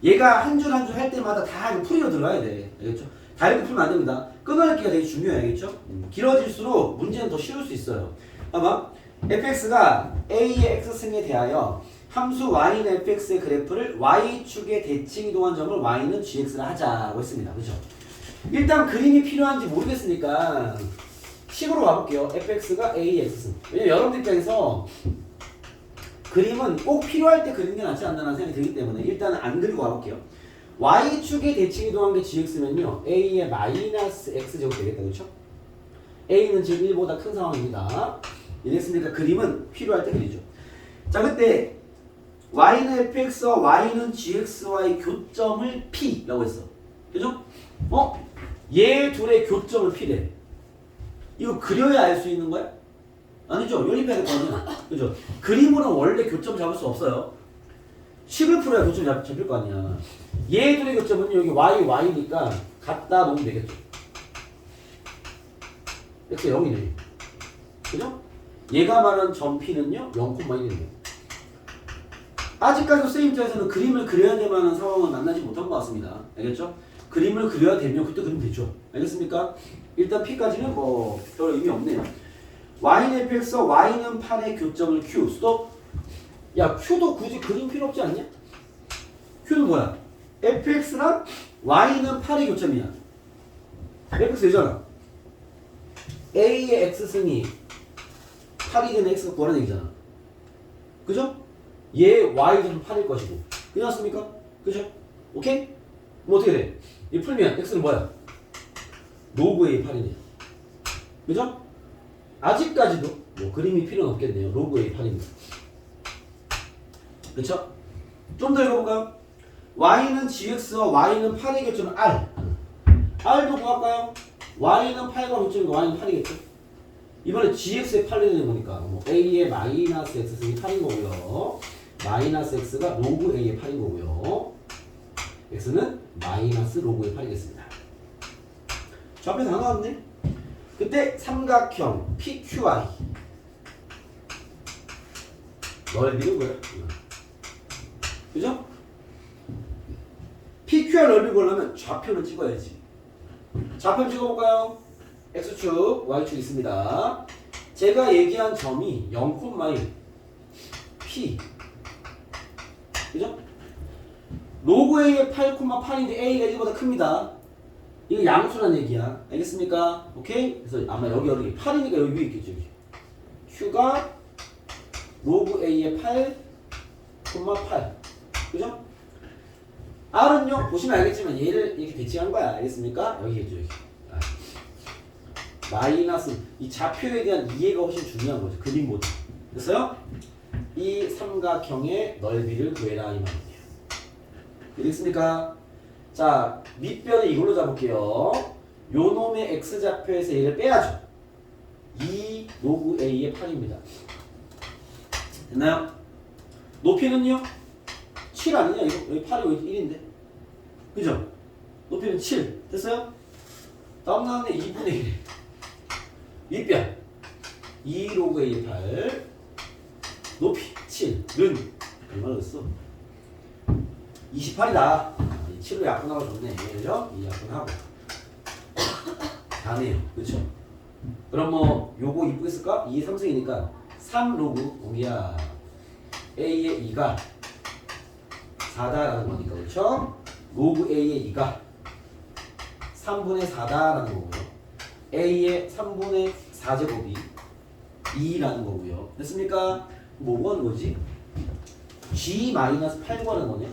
얘가 한 줄 한 줄 할 때마다 다 풀이로 들어가야 돼. 알겠죠? 다 읽고 풀면 안 됩니다. 끊어읽기가 되게 중요해요. 알겠죠? 길어질수록 문제는 더 쉬울 수 있어요. 아마 fx가 a의 x승에 대하여 함수 y는 fx의 그래프를 y축에 대칭 이동한 점을 y는 gx라 하자고 했습니다. 그렇죠? 일단 그림이 필요한지 모르겠으니까 식으로 가볼게요. fx가 a의 x승. 왜냐면 여러분들 입장에서 그림은 꼭 필요할 때 그리는 게 낫지 않나라는 생각이 들기 때문에 일단은 안 그리고 가볼게요. y축에 대칭 이동한 게 gx면요, a의 마이너스 x제곱 되겠다. 그렇죠? a는 지금 1보다 큰 상황입니다. 이랬으니까 그림은 필요할 때 그리죠. 자, 그때 y는 fx와 y는 gx와의 교점을 p라고 했어. 그죠? 얘 둘의 교점을 p래. 이거 그려야 알 수 있는 거야? 아니죠. 연립해야 될 거 아니야. 그죠? 그림으로는 원래 교점 잡을 수 없어요. 식을 풀어야 교점 잡힐 거 아니야. 얘 둘의 교점은 여기 y니까 갖다 놓으면 되겠죠. x 0이네. 그죠? 얘가 말하는 점 p는요 0,1이네요. 아직까지 쌤 입장에서는 그림을 그려야 될 만한 상황은 만나지 못한 것 같습니다. 알겠죠? 그림을 그려야 되면 그때 그리면 되죠. 알겠습니까? 일단 p까지는 뭐 별 의미 없네요. y는 fx와 y는 8의 교점을 q. 스톱. 야, q도 굳이 그림 필요 없지 않냐? q는 뭐야? fx랑 y는 8의 교점이야. fx 되잖아. a의 x승이 8이 되는 x가 구하라는 얘기잖아. 그죠? 얘 y는 8일 것이고. 끝났습니까? 그죠? 오케이? 뭐 어떻게 돼? 이 풀면 x는 뭐야? 로그 a 8이네. 그죠? 아직까지도 뭐 그림이 필요는 없겠네요. 로그 a 8입니다. 그쵸? 좀 더 읽어볼까요? y는 gx와 y는 8의 교점은 r. r도 구할까요? y는 8과 교점이니까 y는 8이겠죠? 이번에 gx의 8이 되는 거니까 뭐 a의 마이너스 x승이 8인 거고요. 마이너스 x가 로그 a의 8인 거고요. x는 마이너스 로그의 8이겠습니다. 저 앞에 다 나왔네? 그때 삼각형 PQI 넓이는 뭐야? 그죠? PQI 넓이 보려면 좌표를 찍어야지. 좌표 찍어볼까요? X축, Y축 있습니다. 제가 얘기한 점이 0,1 P. 그죠? 로그 A의 8,8인데 A가 1보다 큽니다. 이거 양수란 얘기야. 알겠습니까? 오케이? 그래서 아마 여기 8이니까 여기 위에 있겠죠. 여기. Q가 로그 A의 8,8. 그죠? R은요, 보시면 알겠지만 얘를 이렇게 대칭한 거야. 알겠습니까? 여기겠죠. 여기. 마이너스, 이 좌표에 대한 이해가 훨씬 중요한 거죠. 그림보다. 됐어요? 이 삼각형의 넓이를 구해라 이 말이에요. 되겠습니까? 자, 밑변을 이걸로 잡을게요. 요 놈의 x좌표에서 얘를 빼야죠. 2 로그 a의 8입니다. 됐나요? 높이는요? 7 아니냐? 이거 여기 8이 여기 1인데. 그죠? 높이는 7. 됐어요? 다음 나왔네. 2분의 1. 윗변 2 로그 a의 8. 높이 7는 얼마나 됐어? 28이다. 7로 약분하고 좋네. 그죠? 이 약분하고 다네요. 그쵸? 그럼 뭐 요거 이쁘게 쓸까? 2의 3승이니까 3 로그 옮기야 a의 2가 4다라는 거니까. 그쵸? 로그 a의 2가 3분의 4다라는 거고요. a의 3분의 4제곱이 2라는 거고요. 됐습니까? 뭐 하는 거지? G-8 구하는 거네.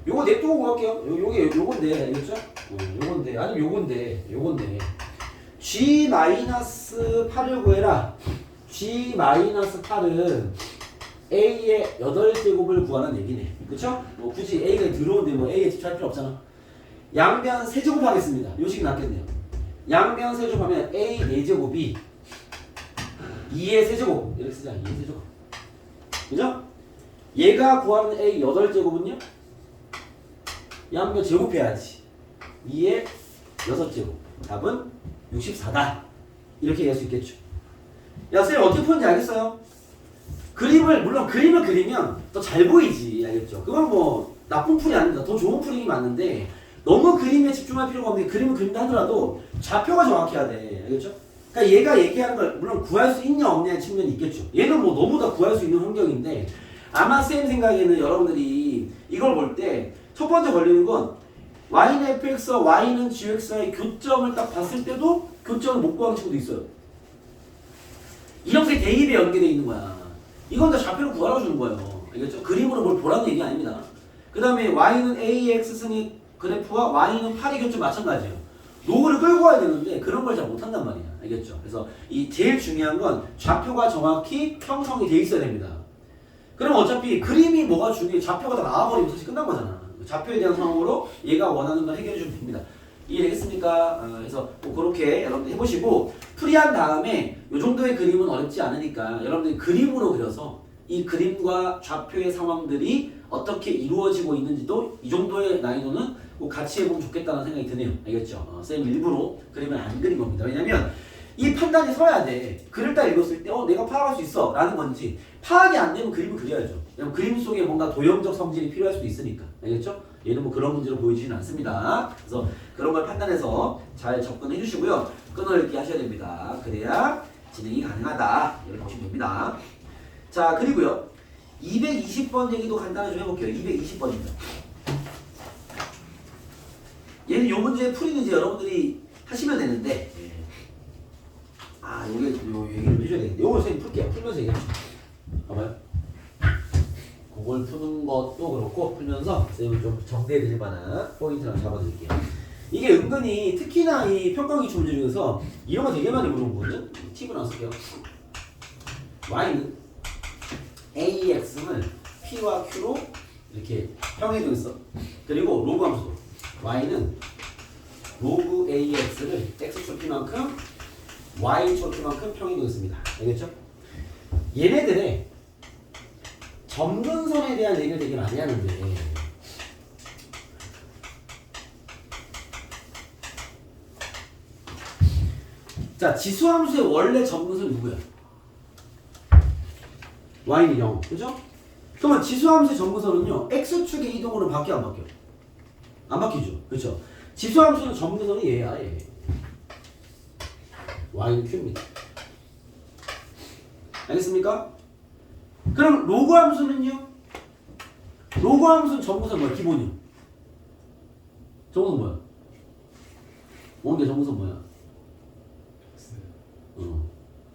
요거 냅두고 갈게요. 요건데, 알겠죠? 요건데, 아니면 요건데. G-8을 구해라. G-8은 A의 8제곱을 구하는 얘기네. 그쵸? 뭐 굳이 A가 들어오는데 뭐 A에 집중할 필요 없잖아. 양변 세제곱 하겠습니다. 요 식이 낫겠네요. 양변 세제곱하면 A 4제곱이 2의 세제곱. 이렇게 쓰자. 2의 세제곱. 그죠? 얘가 구하는 A 8제곱은요? 양변 제곱해야지. 2의 6제곱. 답은 64다. 이렇게 얘기할 수 있겠죠. 야, 쌤 어떻게 푸는지 알겠어요? 물론 그림을 그리면 더 잘 보이지. 알겠죠? 그건 뭐 나쁜 풀이 아닙니다. 더 좋은 풀이 맞는데 너무 그림에 집중할 필요가 없는데 그림을 그린다 하더라도 좌표가 정확해야 돼. 알겠죠? 그러니까 얘가 얘기하는 걸 물론 구할 수 있냐 없냐의 측면이 있겠죠. 얘는 뭐 너무 다 구할 수 있는 환경인데 아마 쌤 생각에는 여러분들이 이걸 볼 때 첫 번째 걸리는 건 y는 fx와 y는 gx와의 교점을 딱 봤을 때도 교점을 못 구하는 친구도 있어요. 이렇게 대입에 연계되어 있는 거야. 이건 다 좌표를 구하러 주는 거예요. 알겠죠? 그림으로 뭘 보라는 얘기 아닙니다. 그 다음에 y는 ax승의 그래프와 y는 8의 교점 마찬가지예요. 로그를 끌고 와야 되는데 그런 걸 잘 못한단 말이야. 알겠죠? 그래서 이 제일 중요한 건 좌표가 정확히 형성이 돼 있어야 됩니다. 그럼 어차피 그림이 뭐가 중요해? 좌표가 다 나와버리면 사실 끝난 거잖아. 좌표에 대한 상황으로 얘가 원하는 걸 해결해 주면 됩니다. 이해되겠습니까? 그래서 뭐 그렇게 여러분들 해보시고 풀이한 다음에 이 정도의 그림은 어렵지 않으니까 여러분들이 그림으로 그려서 이 그림과 좌표의 상황들이 어떻게 이루어지고 있는지도 이 정도의 난이도는 꼭 같이 해보면 좋겠다는 생각이 드네요. 알겠죠? 쌤 일부러 그림을 안 그린 겁니다. 왜냐면 이 판단이 서야 돼. 글을 딱 읽었을 때 내가 파악할 수 있어 라는 건지 파악이 안 되면 그림을 그려야죠. 왜냐면 그림 속에 뭔가 도형적 성질이 필요할 수도 있으니까. 알겠죠? 얘는 뭐 그런 문제로 보여지진 않습니다. 그래서 그런 걸 판단해서 잘 접근해 주시고요. 끊어읽기 하셔야 됩니다. 그래야 진행이 가능하다. 이렇게 보시면 됩니다. 자, 그리고요. 220번 얘기도 간단히 좀 해볼게요. 220번입니다. 얘는 요 문제 풀이는 이제 여러분들이 하시면 되는데 요게 요 얘기를 해줘야 되겠는데 요걸 선생님 풀게요. 풀면서 얘기해 주세요. 봐봐요. 그걸 푸는 것도 그렇고 풀면서 선생님이 좀 정리해 드릴 만한 포인트를 잡아드릴게요. 이게 은근히 특히나 이 평가기출 문제 중에서 이런 거 되게 많이 물어보거든. 팁을 안 쓸게요. y는 ax을 p와 q로 이렇게 평행이동했어. 그리고 로그 함수 y는 로그 ax를 x축 p만큼 y축 p만큼 평행이동했습니다. 알겠죠? 얘네들의 점근선에 대한 얘기를 되게 많이 하는데 자, 지수함수의 원래 점근선이 누구야? y는 0, 그죠? 그러면 지수함수의 점근선은요 x축의 이동으로 바뀌어 안 바뀌어? 안 바뀌죠, 그렇죠? 지수함수는 점근선이 얘야, 얘. y는 q입니다. 알겠습니까? 그럼 로그 함수는요? 로그 함수는 점근선 뭐야? 기본이요. 점근선 뭐야? 원계 점근선 뭐야?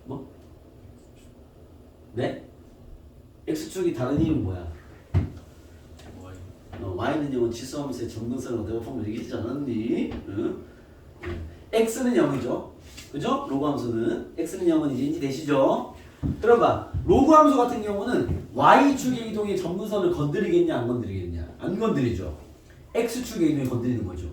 뭐? 네? x축이 다른 이유는 뭐야? y는 지수함수의 점근선을 내가 방금 얘기하지 않았니? 응? x는 0이죠. 그죠? 로그 함수는 x는 0은 이제 인지되시죠? 그럼 봐. 로그 함수 같은 경우는 y축의 이동이 점근선을 건드리겠냐 안 건드리겠냐? 안 건드리죠. x축의 이동이 건드리는 거죠.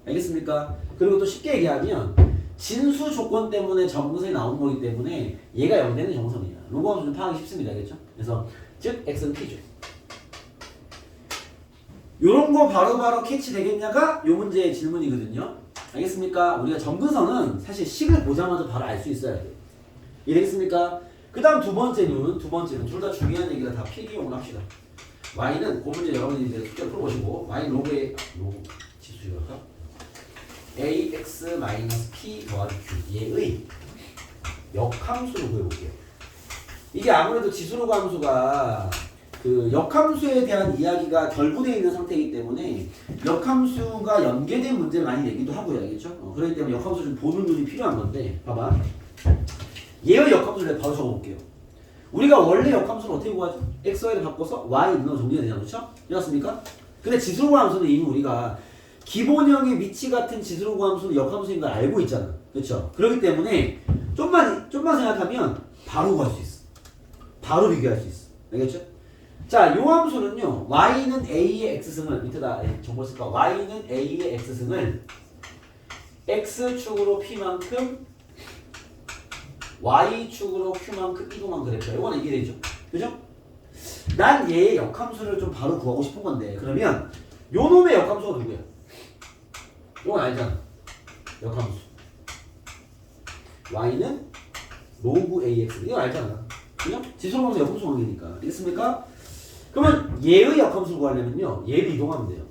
알겠습니까? 그리고 또 쉽게 얘기하면 진수 조건 때문에 점근선이 나오는 거기 때문에 얘가 0되는 점선이야. 로그 함수는 파악이 쉽습니다. 알겠죠? 그래서 즉 x는 p죠. 요런 거 바로바로 캐치 되겠냐가 요 문제의 질문이거든요. 알겠습니까? 우리가 점근선은 사실 식을 보자마자 바로 알 수 있어야 돼요. 이해되겠습니까? 그 다음 두 번째는 둘 다 중요한 얘기라 다 필기용을 합시다. y는 그 문제 여러분들이 이제 숙제를 풀어보시고 y 로그 지수식할까? ax-p 더하기 q 얘의 역함수로 구해볼게요. 이게 아무래도 지수로그 함수가 그 역함수에 대한 이야기가 결부되어 있는 상태이기 때문에 역함수가 연계된 문제를 많이 내기도 하고요. 알겠죠? 그렇기 때문에 역함수 좀 보는 눈이 필요한 건데 봐봐. 얘의 역함수를 바로 적어볼게요. 우리가 원래 역함수를 어떻게 구하죠? x, y를 바꿔서 y 넣어 정리가 되잖아. 그렇죠? 이렇습니까? 근데 지수로 구한 함수는 이미 우리가 기본형의 위치 같은 지수로 구한 함수는 역함수인 걸 알고 있잖아. 그렇죠? 그렇기 때문에 좀만 생각하면 바로 구할 수 있어. 바로 비교할 수 있어. 알겠죠? 자, 요 함수는요. y는 a의 x승을 밑에다 정보 쓸까? y는 a의 x승을 x축으로 p만큼 y축으로 q만큼 이동한 그래프야. 이거는 이게 되죠. 그죠? 난 얘의 역함수를 좀 바로 구하고 싶은 건데 그러면 요 놈의 역함수가 누구야? 이건 알잖아. 역함수. y는 로그 ax. 이건 알잖아. 그죠? 지수로 보면 역함수 관계니까. 알겠습니까? 그러면 얘의 역함수를 구하려면요. 얘를 이동하면 돼요.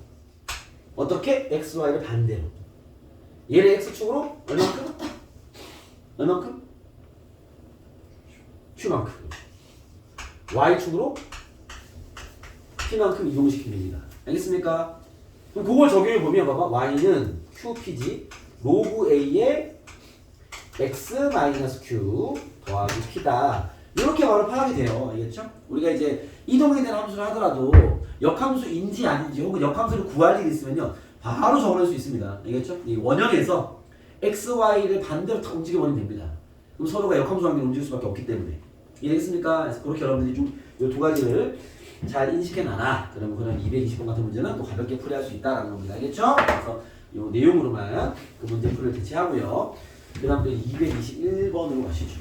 어떻게? x, y를 반대로. 얘를 x축으로 얼마큼? 얼마큼? q만큼. y축으로 p만큼 이동시키면 됩니다. 알겠습니까? 그럼 그걸 적용해 보면 봐봐. y는 qp지. 로그 a의 x-q 더하기 p다. 이렇게 바로 파악이 돼요. 알겠죠? 우리가 이제 이동이 되는 함수를 하더라도 역함수인지 아닌지 혹은 역함수를 구할 일이 있으면요. 바로 적어낼 수 있습니다. 알겠죠? 이 원형에서 x, y를 반대로 탁 움직여버리면 됩니다. 그럼 서로가 역함수 관계로 움직일 수밖에 없기 때문에. 이해되겠습니까? 그래서 그렇게 여러분들이 좀 이 두 가지를 잘 인식해놔라. 그러면 그런 220번 같은 문제는 또 가볍게 풀이할 수 있다라는 겁니다. 알겠죠? 그래서 이 내용으로만 그 문제풀이를 대체하고요. 그 다음 또 221번으로 가시죠.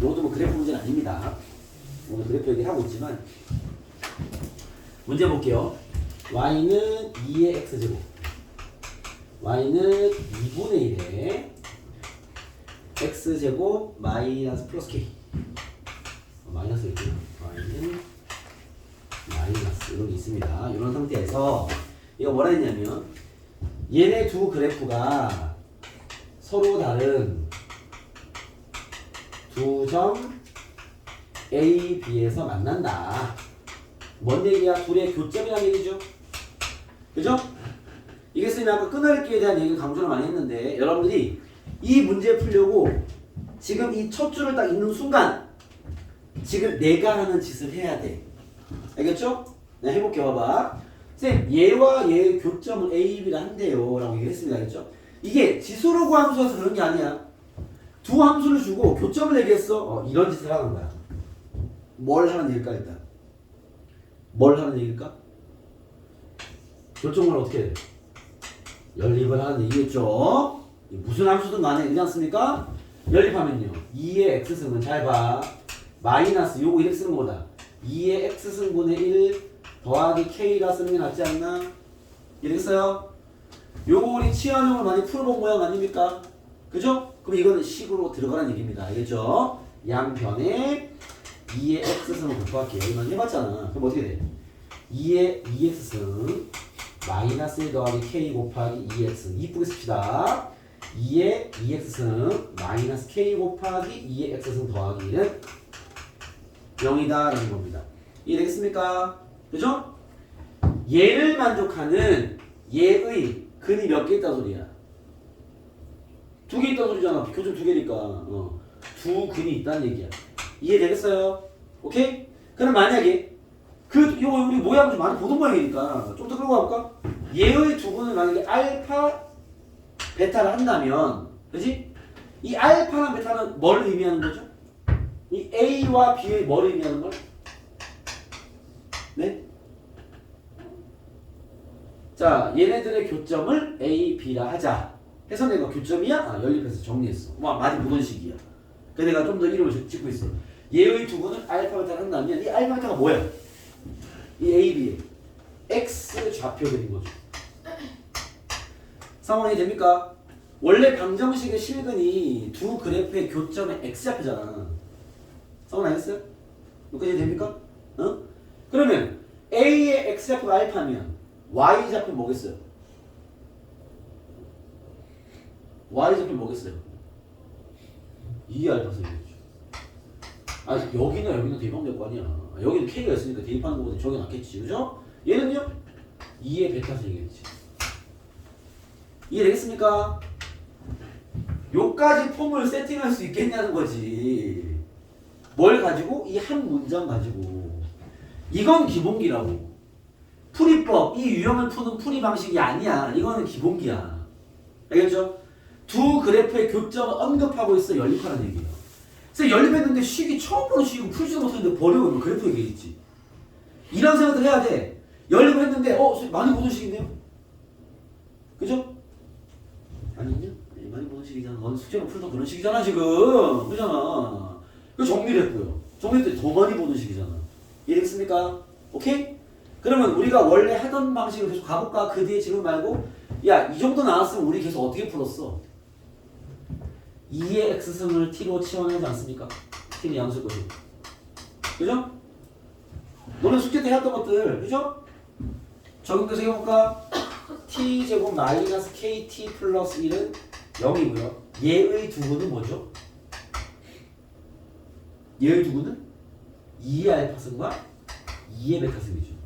이것도 뭐 그래프 문제는 아닙니다. 오늘 그래프 얘기를 하고 있지만 문제 볼게요. y는 2의 x제곱 y는 2분의 1의 x제곱 마이너스 플러스 k 마이너스 있고요. y는 마이너스 이런 게 있습니다. 이런 상태에서 이거 뭐라 했냐면 얘네 두 그래프가 서로 다른 두 점 A, B에서 만난다. 뭔 얘기야? 둘의 교점이라는 얘기죠. 그죠? 이게 쌤이 아까 끊어읽기에 대한 얘기를 강조를 많이 했는데 여러분들이 이 문제 풀려고 지금 이 첫 줄을 딱 읽는 순간 지금 내가 하는 짓을 해야 돼. 알겠죠? 네, 해볼게요. 봐봐. 쌤, 얘와 얘의 교점을 A, B를 한대요. 라고 얘기했습니다. 알겠죠? 이게 지수로 구한 함수라서 그런 게 아니야. 두 함수를 주고 교점을 얘기했어. 이런 짓을 하는 거야. 뭘 하는 얘기일까 일단? 뭘 하는 얘기일까? 교점을 어떻게 해? 연립을 하는 얘기겠죠? 무슨 함수든 간에 되지 않습니까? 연립하면요. 2의 x승은 잘 봐. 마이너스 요거 이렇게 쓰는 거다. 2의 x승분의 1 더하기 k가 쓰는 게 낫지 않나? 이렇게 써요. 요거 우리 치환형을 많이 풀어본 모양 아닙니까? 그죠? 그럼 이거는 식으로 들어가는 얘기입니다. 알겠죠? 양변에 2의 x승을 곱할게요. 이건 해봤잖아. 그럼 어떻게 돼? 2의 2x승 마이너스 1 더하기 k 곱하기 2x 이쁘게 씁시다. 2의 2x승 마이너스 k 곱하기 2의 x승 더하기 1은 0이다 라는 겁니다. 이해되겠습니까? 그죠? 얘를 만족하는 얘의 근이 몇 개 있다는 소리야? 두 개 있다는 소리잖아. 교점 두 개니까 두 근이 있다는 얘기야. 이해되겠어요? 오케이? 그럼 만약에 요거 우리 모양을 좀 많이 보던 모양이니까 좀 더 끌고 가볼까? 얘의 두 근을 만약에 알파, 베타를 한다면 그지? 이 알파랑 베타는 뭘 의미하는 거죠? 이 A와 B의 뭘 의미하는 걸? 네? 자, 얘네들의 교점을 A, B라 하자 해서 내가 교점이야? 연립해서 정리했어. 많이 보던 식이야. 그래서 내가 좀 더 이름을 짓고 있어. 얘의 두 근을 알파, 베타를 한다면 이 알파, 베타가 뭐야? 이 A, B의 X 좌표들인 거죠. 상황이 됩니까? 원래 방정식의 실근이 두 그래프의 교점의 X좌표잖아. 상황 알겠어요? 여기까지 됩니까? 그러면 A의 X좌표가 알파면 Y좌표는 뭐겠어요? Y좌표는 뭐겠어요? 2알파 쓰겠죠. 여기는 대입하면 될 거 아니야. 여기는 K가 있으니까 대입하는 거보다 저게 낫겠지. 그죠? 얘는요? 2의 베타 쓰겠지. 이해되겠습니까? 요까지 폼을 세팅할 수 있겠냐는 거지. 뭘 가지고? 이 한 문장 가지고. 이건 기본기라고. 풀이법, 이 유형을 푸는 풀이 방식이 아니야. 이거는 기본기야. 알겠죠? 두 그래프의 교점을 언급하고 있어 연립하는 얘기예요. 그래서 연립했는데 식이 처음 보는 식이고 풀지도 못했는데 버리고 그래프 얘기했지. 이런 생각들 해야 돼. 연립을 했는데 많이 보는 식인데요? 그죠? 아니냐? 네, 많이 보는 식이잖아. 넌 숙제로 풀던 그런 식이잖아 지금. 그잖아. 그 정리를 했고요. 정리했더니 더 많이 보는 식이잖아. 이해됐습니까? 오케이? 그러면 우리가 원래 하던 방식으로 계속 가볼까? 그 뒤에 질문 말고 야, 이 정도 나왔으면 우리 계속 어떻게 풀었어? 2의 x승을 t로 치환하지 않습니까? t는 양수일 거지. 그죠? 너네 숙제 때 해왔던 것들, 그죠? 적용돼서 해볼까? t제곱 마이너스 kt 플러스 1은 0이고요. 얘의 두부는 뭐죠? 얘의 두부는 2의 알파승과 2의 베타승이죠.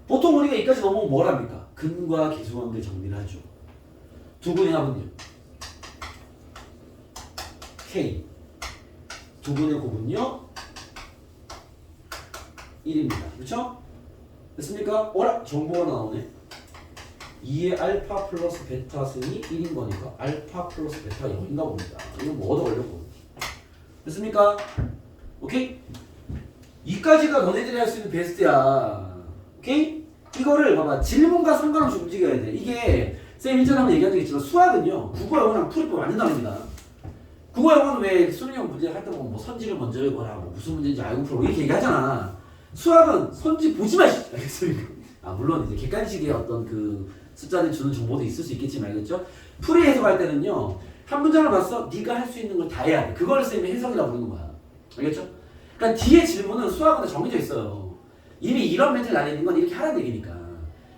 보통 우리가 여기까지 넘어오면 뭘 합니까? 근과 계수관계 정리를 하죠. 두분의 합은요? K. 두분의 곱은요? 1입니다. 그렇죠? 됐습니까? 어라? 정보가 나오네. 2의 알파 플러스 베타 승이 1인 거니까 알파 플러스 베타 0인가 봅니다. 이건 뭐 얻어 걸려고. 됐습니까? 오케이? 이까지가 너네들이 할 수 있는 베스트야. 오케이? 이거를 봐봐. 질문과 상관없이 움직여야 돼. 이게 쌤 일전에 한번 얘기한 적 있지만 수학은요. 국어 영어랑 풀이법 완전 다릅니다. 국어 영어는 왜 수능형 문제 할 때 보면 뭐 선지를 먼저 읽어라 뭐 무슨 문제인지 알고 풀어 이렇게 얘기하잖아. 수학은 선지 보지 마시죠. 알겠습니까? 물론 이제 객관식의 어떤 그 숫자들 주는 정보도 있을 수 있겠지만 알겠죠? 풀이 해석할 때는요. 한 문장을 봤어. 네가 할 수 있는 걸 다 해야 돼. 그걸 쌤이 해석이라고 부르는 거야. 알겠죠? 그러니까 뒤에 질문은 수학은 다 정해져 있어요. 이미 이런 멘트를 날리는 건 이렇게 하라는 얘기니까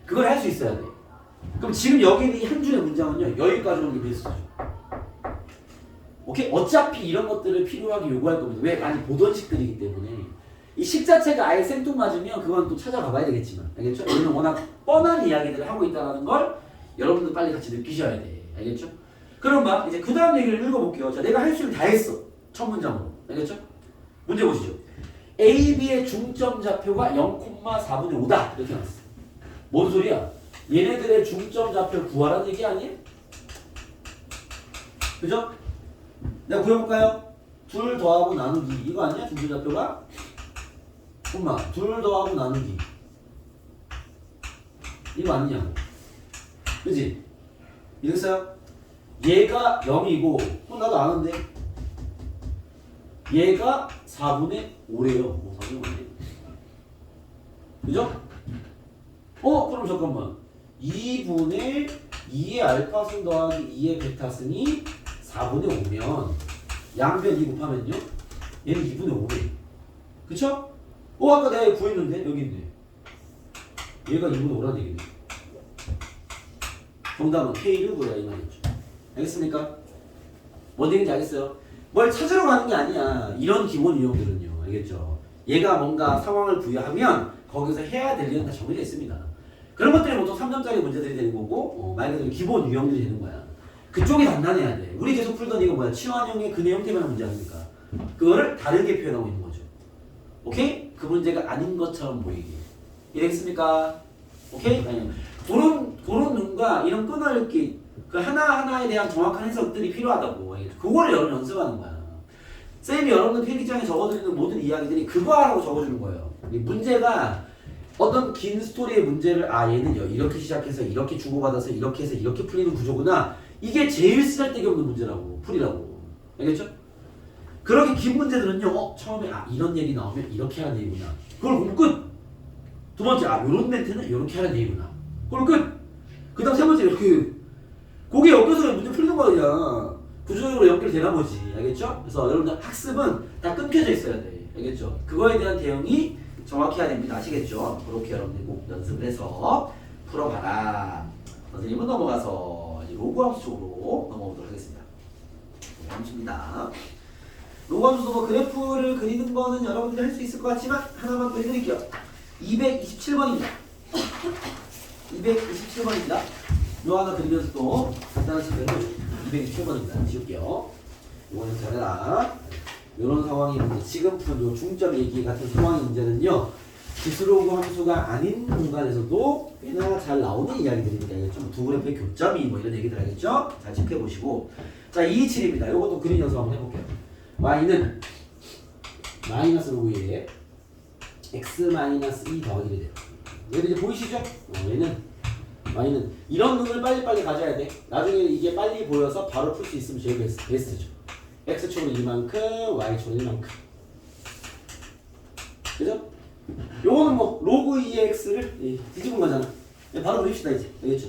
그걸 할 수 있어야 돼. 그럼 지금 여기 있는 이 한 줄의 문장은요. 여기까지 오는 게 베스트죠. 오케이? 어차피 이런 것들을 필요하게 요구할 겁니다. 왜? 많이 보던 식들이기 때문에 이 식 자체가 아예 생뚱맞으면 그건 또 찾아가 봐야 되겠지만 알겠죠? 얘는 워낙 뻔한 이야기들을 하고 있다는 걸 여러분들 빨리 같이 느끼셔야 돼. 알겠죠? 그럼 막 이제 그 다음 얘기를 읽어볼게요. 자, 내가 할 수 있는 다 했어. 첫 문장으로. 알겠죠? 문제 보시죠. A, B의 중점 좌표가 0,4분의 5다. 이렇게 나왔어. 뭔 소리야? 얘네들의 중점 좌표를 구하라는 얘기 아니에요? 그죠? 내가 구해볼까요? 둘 더하고 나누기. 이거 아니야? 중점 좌표가? 엄마, 둘 더하고 나누기. 이거 아니냐고. 그지? 이랬어요? 얘가 0이고, 나도 아는데. 얘가 4분의 5래요. 4분의 5네. 그죠? 그럼 잠깐만. 2분의 2의 알파승 더하기 2의 베타승이 4분의 5면 양변 2 곱하면요? 얘는 2분의 5래. 그쵸? 아까 내가 구했는데? 여기 있네. 얘가 2분의 5라는 얘기네. 정답은 K를 구해라 이 말이죠. 알겠습니까? 뭔 얘기인지 알겠어요? 뭘 찾으러 가는 게 아니야. 이런 기본 유형들은요. 알겠죠? 얘가 뭔가 상황을 부여하면 거기서 해야 될 일은 다 정해져 있습니다. 그런 것들이 보통 3점짜리 문제들이 되는 거고 말 그대로 기본 유형들이 되는 거야. 그쪽이 단단해야 돼. 우리 계속 풀던 이거 뭐야? 치환형의 근해 형태만 문제 아닙니까? 그거를 다르게 표현하고 있는 거죠. 오케이? 그 문제가 아닌 것처럼 보이게. 이해했습니까? 오케이? 그런 눈과 이런 끊어읽기 그 하나하나에 대한 정확한 해석들이 필요하다고. 그거를 여러분 연습하는 거야. 쌤이 여러분들 필기장에 적어드리는 모든 이야기들이 그거 하라고 적어주는 거예요. 이 문제가 어떤 긴 스토리의 문제를 얘는 이렇게 시작해서 이렇게 주고받아서 이렇게 해서 이렇게 풀리는 구조구나. 이게 제일 쓰잘데기 없는 문제라고. 풀이라고. 알겠죠? 그렇게 긴 문제들은요. 처음에 이런 얘기 나오면 이렇게 하는 얘기구나. 그걸 보면 끝. 두 번째 요런 멘트는 이렇게 하는 얘기구나. 그걸 끝. 그 다음 세 번째 이렇게 그게 엮여서 문제 풀리는 거야. 구조적으로 연결되나 보지. 알겠죠? 그래서 여러분들 학습은 다 끊겨져 있어야 돼. 알겠죠? 그거에 대한 대응이 정확해야 됩니다. 아시겠죠? 그렇게 여러분들이 꼭 연습을 해서 풀어봐라. 선생님은 넘어가서 이제 로그함수 쪽으로 넘어오도록 하겠습니다. 로그함수입니다. 로그함수도 뭐 그래프를 그리는 거는 여러분들이 할 수 있을 것 같지만 하나만 더 해드릴게요. 227번입니다. 227번입니다. 요 하나 그리면서 또 간단한 습관을 927번입니다. 지울게요. 이거는 잘해라. 이런 상황이 문제. 지금 푸는 중점 얘기 같은 상황의 문제는요. 기술로그 함수가 아닌 공간에서도 꽤나 잘 나오는 이야기들이니까 이게 좀 두 그래프의 교점이 뭐 이런 얘기들 알겠죠? 잘 체크해 보시고. 자, 227입니다. 이것도 그림 연습 한번 해볼게요. y는 마이너스 로그 1에 x 마이너스 2 더하기 1이 돼요. 얘들 이제 보이시죠? y는 이런 놈을 빨리빨리 가져야 돼. 나중에 이게 빨리 보여서 바로 풀 수 있으면 제일 베스트죠. x축으로 이만큼, y축으로 이만큼. 그죠? 요거는 뭐 로그 2의 x를 뒤집은 거잖아. 바로 그립시다 이제. 알겠죠?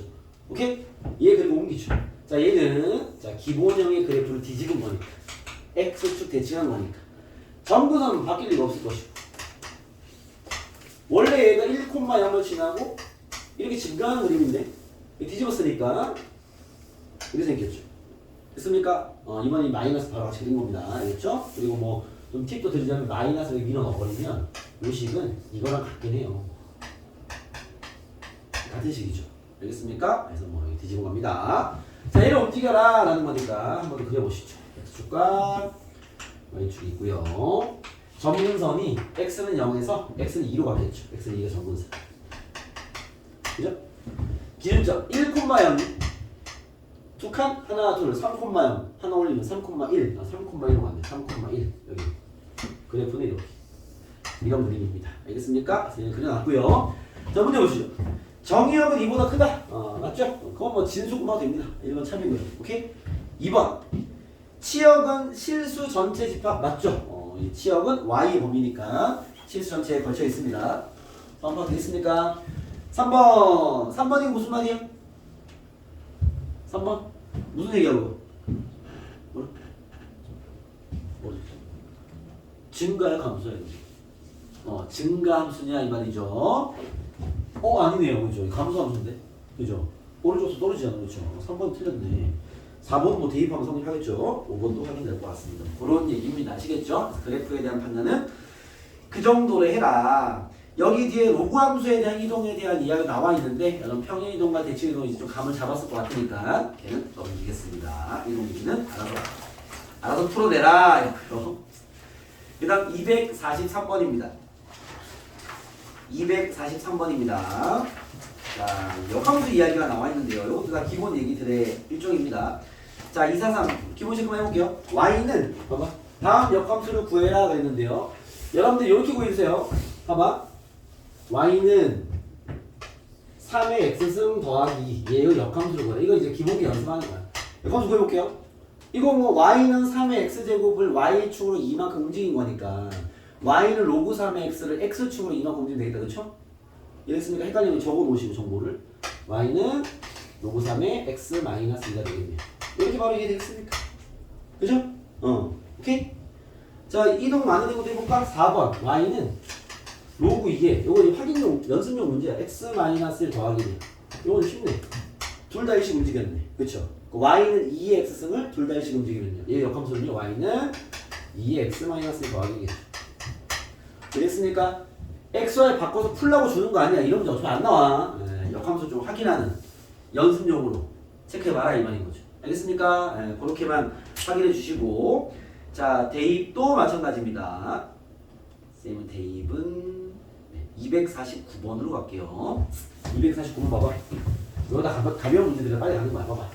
오케이? 얘 그리고 옮기죠. 자, 얘는 자 기본형의 그래프를 뒤집은 거니까 x축 대칭한 거니까 전부는 바뀔 리가 없을 것이고 원래 얘가 1,0을 지나고 이렇게 증가하는 그림인데 뒤집었으니까 이렇게 생겼죠. 됐습니까? 이번에 마이너스 바로 같이 그린 겁니다. 알겠죠? 그리고 뭐 좀 팁도 드리자면 마이너스를 밀어 넣어버리면 요 식은 이거랑 같긴 해요. 같은 식이죠. 알겠습니까? 그래서 뭐 여기 뒤집은 겁니다. 자, 얘를 움직여라 라는 거니까 한번 더 그려보시죠. x축과 y축이 있고요. 점근선이 x는 0에서 x는 2로 가겠죠. x는 2가 점근선. 그죠? 기준점 1,0 두 칸? 하나, 둘, 3,0 하나 올리면 3,1 3,1로 갔네. 3,1 여기 그래프는 이렇게 이런 그림입니다. 알겠습니까? 그려놨고요. 자, 문제 보시죠. 정의역은 2보다 크다. 맞죠? 그건 뭐 진수구만 됩니다. 1번 참이고요. 오케이? 2번 치역은 실수 전체 집합 맞죠? 이 치역은 y의 범위니까 실수 전체에 걸쳐 있습니다. 3번 되겠습니까? 3번 이거 무슨 말이에요? 3번 무슨 얘기하고? 증가야 감소야? 증가함수냐 이 말이죠. 아니네요. 그죠? 감소함수인데. 그죠? 오른쪽도 떨어지잖아. 그렇죠? 3번 틀렸네. 4번은 뭐 대입하면 성립하겠죠. 5번도 확인될 것 같습니다. 그런 얘기입니다. 아시겠죠? 그래프에 대한 판단은 그 정도로 해라. 여기 뒤에 로그 함수에 대한 이동에 대한 이야기가 나와 있는데 여러분 평행 이동과 대칭 이동이 좀 감을 잡았을 것 같으니까 걔는 넘기겠습니다. 이동 얘기는 알아서 풀어내라. 그 다음 243번입니다. 243번입니다. 자, 역함수 이야기가 나와 있는데요. 이것도 다 기본 얘기들의 일종입니다. 자, 243 기본식 한번 해볼게요. y는 봐봐. 다음 역함수를 구해라 그랬는데요. 여러분들 이렇게 구해주세요. 봐봐. y는 3의 x승 더하기 얘의 역함수를 구해라. 이거 이제 기본기 연습하는 거야. 역함수 구해볼게요. 이거 뭐 y는 3의 x제곱을 y축으로 이만큼 움직인 거니까 y는 로그 3의 x를 x축으로 이만큼 움직이면 되겠다. 그쵸? 이랬으니까 헷갈리면 적어놓으시고 정보를 y는 로그 3의 x 마이너스 2가 되겠네요. 이렇게 바로 이해되겠습니까? 그죠? 오케이? 자, 이동 많은 경우도 해볼까? 4번 y는 로그 2에 이거 확인용 연습용 문제야. x 마이너스 1 더하기 1 이건 쉽네. 둘 다 1씩 움직였네. 그쵸? y는 2의 x승을 둘 다 1씩 움직이면요. 얘 역함수는요. y는 2의 x 마이너스 1 더하기 1 되겠습니까? xy 바꿔서 풀라고 주는 거 아니야. 이런 문제 어차피 안 나와. 역함수 좀 확인하는 연습용으로 체크해봐라 이 말인 거죠. 알겠습니까? 그렇게만 확인해 주시고 자, 대입도 마찬가지입니다. 쌤은 대입은 249번으로 갈게요. 249번 봐봐. 여기다 가벼운 문제들은 빨리 가는 거야. 봐봐.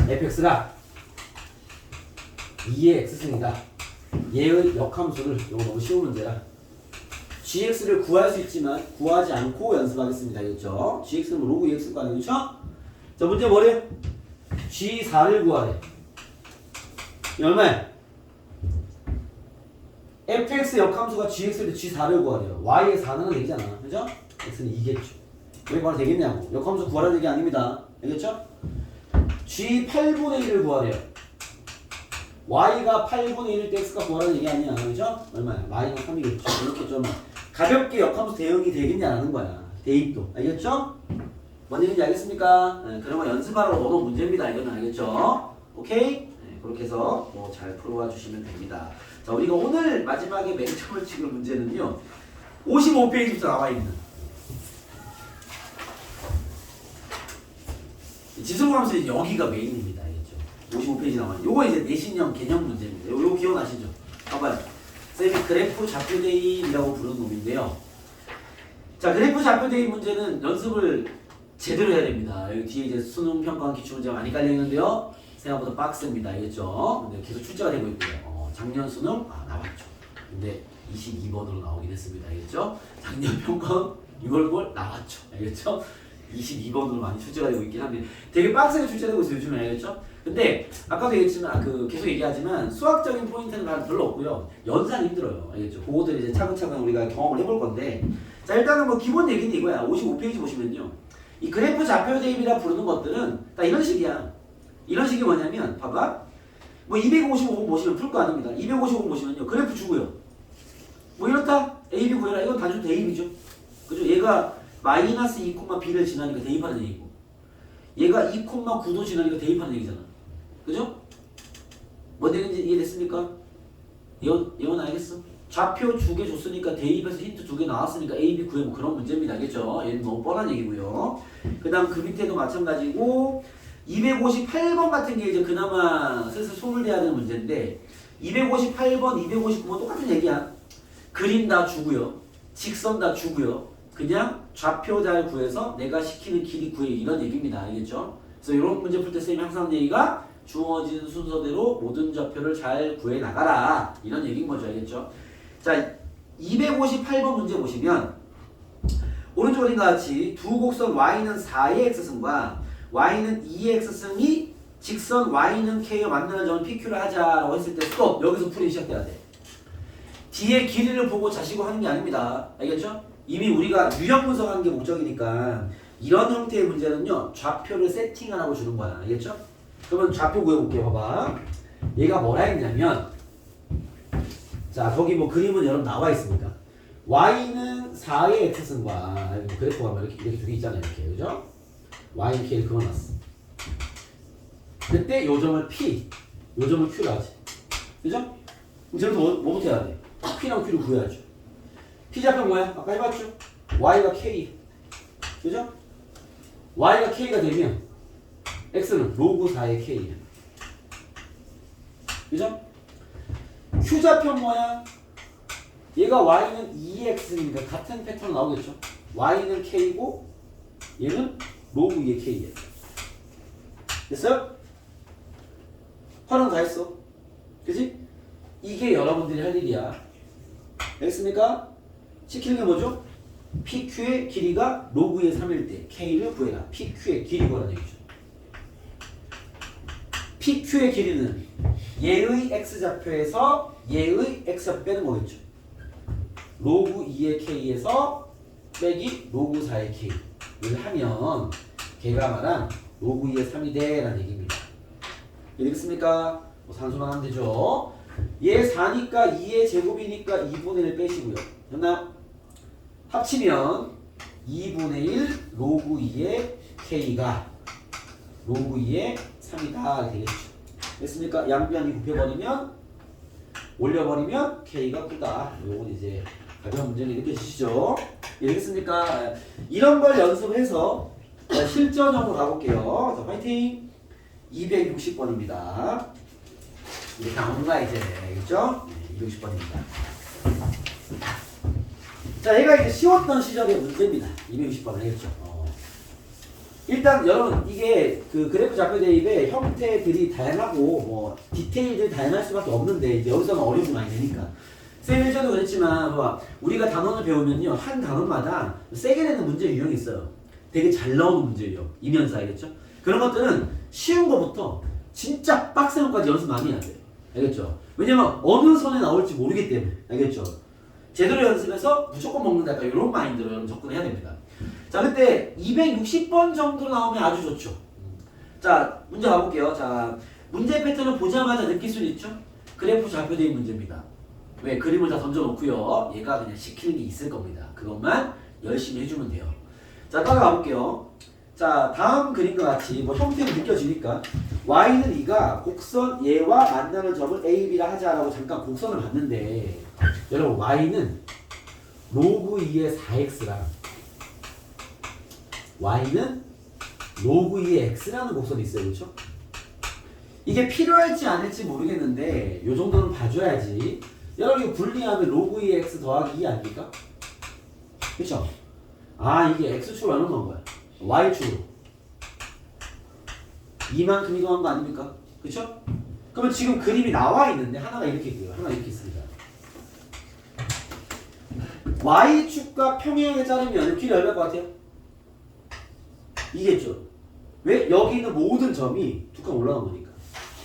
fx가 2의 x승이다. 얘의 역함수를 이거 너무 쉬운 문제라 gx를 구할 수 있지만 구하지 않고 연습하겠습니다. 알겠죠? gx는 로그 2x일 거 아니에요? 그렇죠? 자, 문제 뭐래요? g4를 구하래. 이 얼마야? fx 역함수가 gx일 때 g4를 구하래요. y의 4는 되잖아. 그죠? x는 2겠죠. 왜 바로 되겠냐고. 역함수 구하라는 얘기 아닙니다. 알겠죠? g8분의 1을 구하래요. y가 8분의 1일 때 x가 구하라는 얘기 아니야. 그죠? 얼마야? 마이너스 3이겠죠. 이렇게 좀 가볍게 역함수 대응이 되겠냐라는 거야. 대입도. 알겠죠? 뭔 얘기인지 알겠습니까? 그런 거 연습하러 오는 문제입니다. 이거는 알겠죠? 오케이? 그렇게 해서 뭐 잘 풀어와 주시면 됩니다. 자, 우리가 오늘 마지막에 맹점을 찍을 문제는요. 55페이지부터 나와 있는 지수함수 여기가 메인입니다. 알겠죠? 55페이지 나와요. 요거 이제 내신형 개념 문제입니다. 요거 기억나시죠? 봐봐요. 쌤이 그래프 좌표 대입이라고 부르는 놈인데요. 자, 그래프 좌표 대입 문제는 연습을 제대로 해야 됩니다. 여기 뒤에 이제 수능 평가 기출 문제가 많이 깔려 있는데요. 생각보다 빡셉니다. 알겠죠? 근데 계속 출제가 되고 있고요. 작년 수능 나왔죠. 근데 22번으로 나오긴 했습니다. 알겠죠? 작년 평가 6월 9월 나왔죠. 알겠죠? 22번으로 많이 출제가 되고 있긴 한데 되게 빡세게 출제되고 있어요. 요즘에. 알겠죠? 근데 아까도 얘기했지만 계속 얘기하지만 수학적인 포인트는 별로 없고요. 연산이 힘들어요. 알겠죠? 그것들 이제 차근차근 우리가 경험을 해볼 건데 자, 일단은 뭐 기본 얘기는 이거야. 55페이지 보시면요. 이 그래프 좌표 대입이라 부르는 것들은 다 이런 식이야. 이런 식이 뭐냐면 봐봐. 뭐 255번 보시면 풀 거 아닙니다. 255번 보시면요. 그래프 주고요. 뭐 이렇다. A, B 구해라. 이건 단순 대입이죠. 그죠? 얘가 마이너스 2,b를 지나니까 대입하는 얘기고 얘가 2,9도 지나니까 대입하는 얘기잖아. 그죠? 뭔 얘기인지 이해됐습니까? 예원 알겠어? 좌표 2개 줬으니까 대입해서 힌트 2개 나왔으니까 A, B 구해 뭐 그런 문제입니다. 알겠죠? 얘는 너무 뻔한 얘기고요. 그 다음 그 밑에도 마찬가지고 258번 같은 게 이제 그나마 슬슬 손을 대야 되는 문제인데 258번, 259번 똑같은 얘기야. 그림 다 주고요. 직선 다 주고요. 그냥 좌표 잘 구해서 내가 시키는 길이 구해 이런 얘기입니다. 알겠죠? 그래서 이런 문제 풀 때 쌤이 항상 하는 얘기가 주어진 순서대로 모든 좌표를 잘 구해 나가라 이런 얘기인 거죠. 알겠죠? 자, 258번 문제 보시면 오른쪽 그림과 같이 두 곡선 y는 4의 x승과 y는 2의 x승이 직선 y는 k와 만나는 점을 PQ를 하자라고 했을 때 스톱! 여기서 풀이 시작돼야 돼. 뒤에 길이를 보고 자시고 하는 게 아닙니다. 알겠죠? 이미 우리가 유형 분석하는 게 목적이니까 이런 형태의 문제는요. 좌표를 세팅하라고 주는 거야. 알겠죠? 그러면 좌표 구해볼게요. 봐봐. 얘가 뭐라 했냐면 자, 거기 뭐 그림은 여러분 나와 있습니다. y는 4의 x승과 그래프가 뭐 이렇게 두 개 있잖아요. 이렇게. 그죠? y는 k를 그어놨어. 그때 요 점을 p, 요 점을 q로 하지. 그죠? 그럼 저는 뭐부터 해야 돼? p랑 q를 구해야죠. p 좌표 뭐야? 아까 해봤죠? y가 k. 그죠? y가 k가 되면 x는 로그 4의 k야. 그죠? q 좌표 뭐야? 얘가 y는 2x니까 같은 패턴 나오겠죠? y는 k고 얘는 로그 2의 k야. 됐어요? 활용 다 했어. 그치? 이게 여러분들이 할 일이야. 알겠습니까? 시키는 게 뭐죠? PQ의 길이가 로그의 3일 때 K를 구해라. PQ의 길이 구하라는 얘기죠. PQ의 길이는 얘의 X좌표에서 얘의 X좌표 빼는 거겠죠. 로그 2의 K에서 빼기 로그 4의 K를 하면 걔가 말한 로그 2의 3이 돼 라는 얘기입니다. 이해되겠습니까? 뭐 산수만 하면 되죠. 얘 4니까 2의 제곱이니까 2분의 1 빼시고요. 됐나요? 합치면 2분의 1 로그 2의 K가 로그 2의 3이다 되겠죠. 됐습니까? 양변이 곱해버리면 올려버리면 K가 9다. 요건 이제 가벼운 문제는 이렇게 주시죠. 이해되겠습니까? 이런 걸 연습해서 실전형으로 가볼게요. 자, 파이팅! 260번입니다. 이게 나오는 거야 이제. 알겠죠? 네, 260번입니다. 자, 얘가 이제 쉬웠던 시절의 문제입니다. 260번을 했죠. 일단 여러분 이게 그 그래프 좌표 대입의 형태들이 다양하고 뭐 디테일들이 다양할 수밖에 없는데 이제 여기서는 어려움이 많이 되니까 쌤 일전도 그랬지만 뭐 우리가 단원을 배우면요 한 단원마다 세게 내는 문제 유형이 있어요. 되게 잘 나오는 문제 유형 이면서 알겠죠? 그런 것들은 쉬운 거부터 진짜 빡센 것까지 연습 많이 해야 돼요. 알겠죠? 왜냐면 어느 선에 나올지 모르기 때문에. 알겠죠? 제대로 연습해서 무조건 먹는다. 약간 이런 마인드로 여러분 접근해야 됩니다. 자, 그때 260번 정도로 나오면 아주 좋죠. 자, 문제 가볼게요. 자, 문제 패턴을 보자마자 느낄 수 있죠? 그래프 좌표대입 문제입니다. 왜? 그림을 다 던져놓고요. 얘가 그냥 시키는 게 있을 겁니다. 그것만 열심히 해주면 돼요. 자, 따라가 볼게요. 자, 다음 그림과 같이 뭐 형태가 느껴지니까 y는 2가 곡선 얘와 만나는 점을 a, b라 하자라고 잠깐 곡선을 봤는데 여러분 y는 로그 2의 4x랑 y는 로그 2의 x라는 곡선이 있어요. 그렇죠? 이게 필요할지 아닐지 모르겠는데 요 정도는 봐줘야지. 여러분 분리하면 로그 2x 더하기 2 아닙니까? 그쵸? 아 이게 x축으로 나눈 건 거야. y축으로. 이만큼 이동한 거 아닙니까? 그쵸? 그러면 지금 그림이 나와 있는데 하나가 이렇게 있고요. 하나가 이렇게 있습니다. y축과 평행하게 자르면 길이 얼마일 것 같아요? 이겠죠? 왜? 여기 있는 모든 점이 두 칸 올라간 거니까.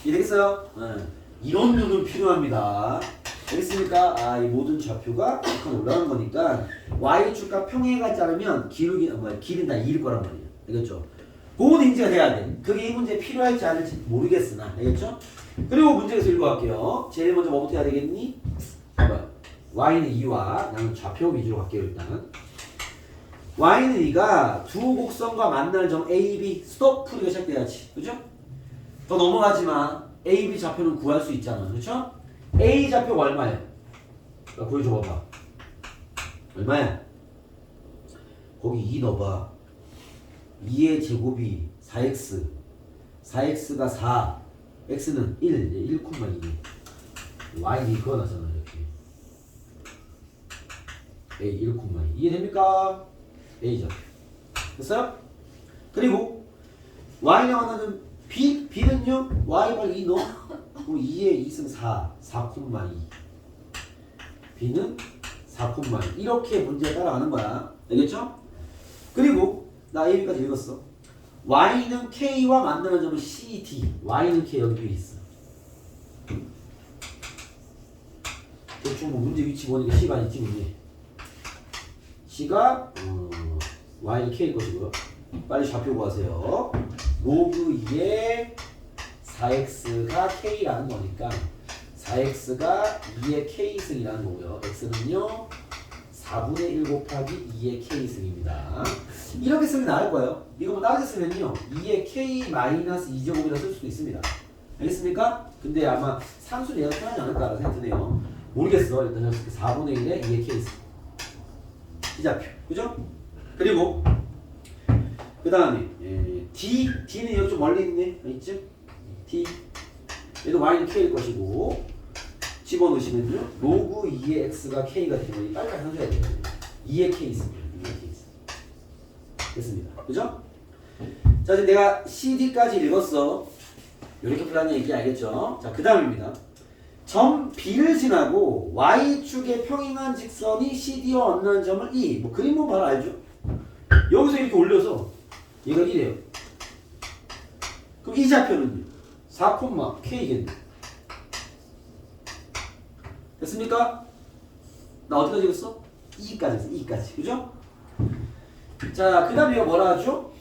이해되겠어요? 네. 이런 류는 필요합니다. 알겠습니까? 아, 이 모든 좌표가 두 칸 올라간 거니까 y축과 평행하게 자르면 길이는 다 2일 거란 말이에요. 알겠죠? 그건 인지가 돼야 돼. 그게 이 문제에 필요할지 아닐지 모르겠으나. 알겠죠? 그리고 문제에서 읽어갈게요. 제일 먼저 뭐부터 해야 되겠니? y는 2와 나는 좌표 위주로 갈게요. 일단 y는 2가 두 곡선과 만날 점 A, B 스톱 풀이가 시작돼야지. 그죠? 더 넘어가지만 A, B 좌표는 구할 수 있잖아. 그렇죠? A 좌표가 얼마예요? 나 보여줘 봐봐. 얼마야? 거기 2 넣어봐. 2의 제곱이 4x 4x가 4 x는 1 1,2 y는 그거 나잖아. 이렇게 A 1,2 이해됩니까? A 좌표 됐어요? 그리고 y랑 하나는 b b는요 y발 2 넣어. 그럼 2에 2 있으면 4,2 b는 4,2 이렇게 문제에 따라가는 거야. 알겠죠? 그리고 나 A, B까지 읽었어. y는 K와 만나는 점은 C, D. y는 K 여기 위에 있어. 대충 뭐 문제 위치 보니까 C가 있지 문제. C가 y는 K일 것이고요. 빨리 좌표 구하세요. 로그 2의 4x가 K라는 거니까 4x가 2의 K승이라는 거고요. x는요 4분의 1 곱하기 2의 K승입니다. 이렇게 쓰면 나을 거예요. 이거 뭐 따져 쓰면요 2의 K 마이너스 2제곱이라 쓸 수도 있습니다. 알겠습니까? 근데 아마 상수는 얘가 편하지 않을까라는 생각이 드네요. 모르겠어. 일단 4분의 1의 2의 K승 이 좌표. 그죠? 그리고 그 다음에 D는 여기 좀 멀리 있네. 있죠? D 얘도 y는 K일 것이고 집어넣으시면요 로그 2의 x가 K가 되면 빨리빨리 써줘야 돼요. 2의 K 있습니다. 2의 K 있습니다. 됐습니다. 그죠? 자 지금 내가 CD까지 읽었어. 이렇게 풀라는 얘기 알겠죠? 자 그 다음입니다. 점 B를 지나고 Y축에 평행한 직선이 CD와 만나는 점을 E. 뭐 그림 보면 바로 알죠? 여기서 이렇게 올려서 얘가 1이에요. 그럼 이 좌표는요? 4,K겠네. 됐습니까? 나 어디까지 읽었어? 2까지 했어. 2까지. 그죠? 자, 그 다음에 이거 뭐라 하죠?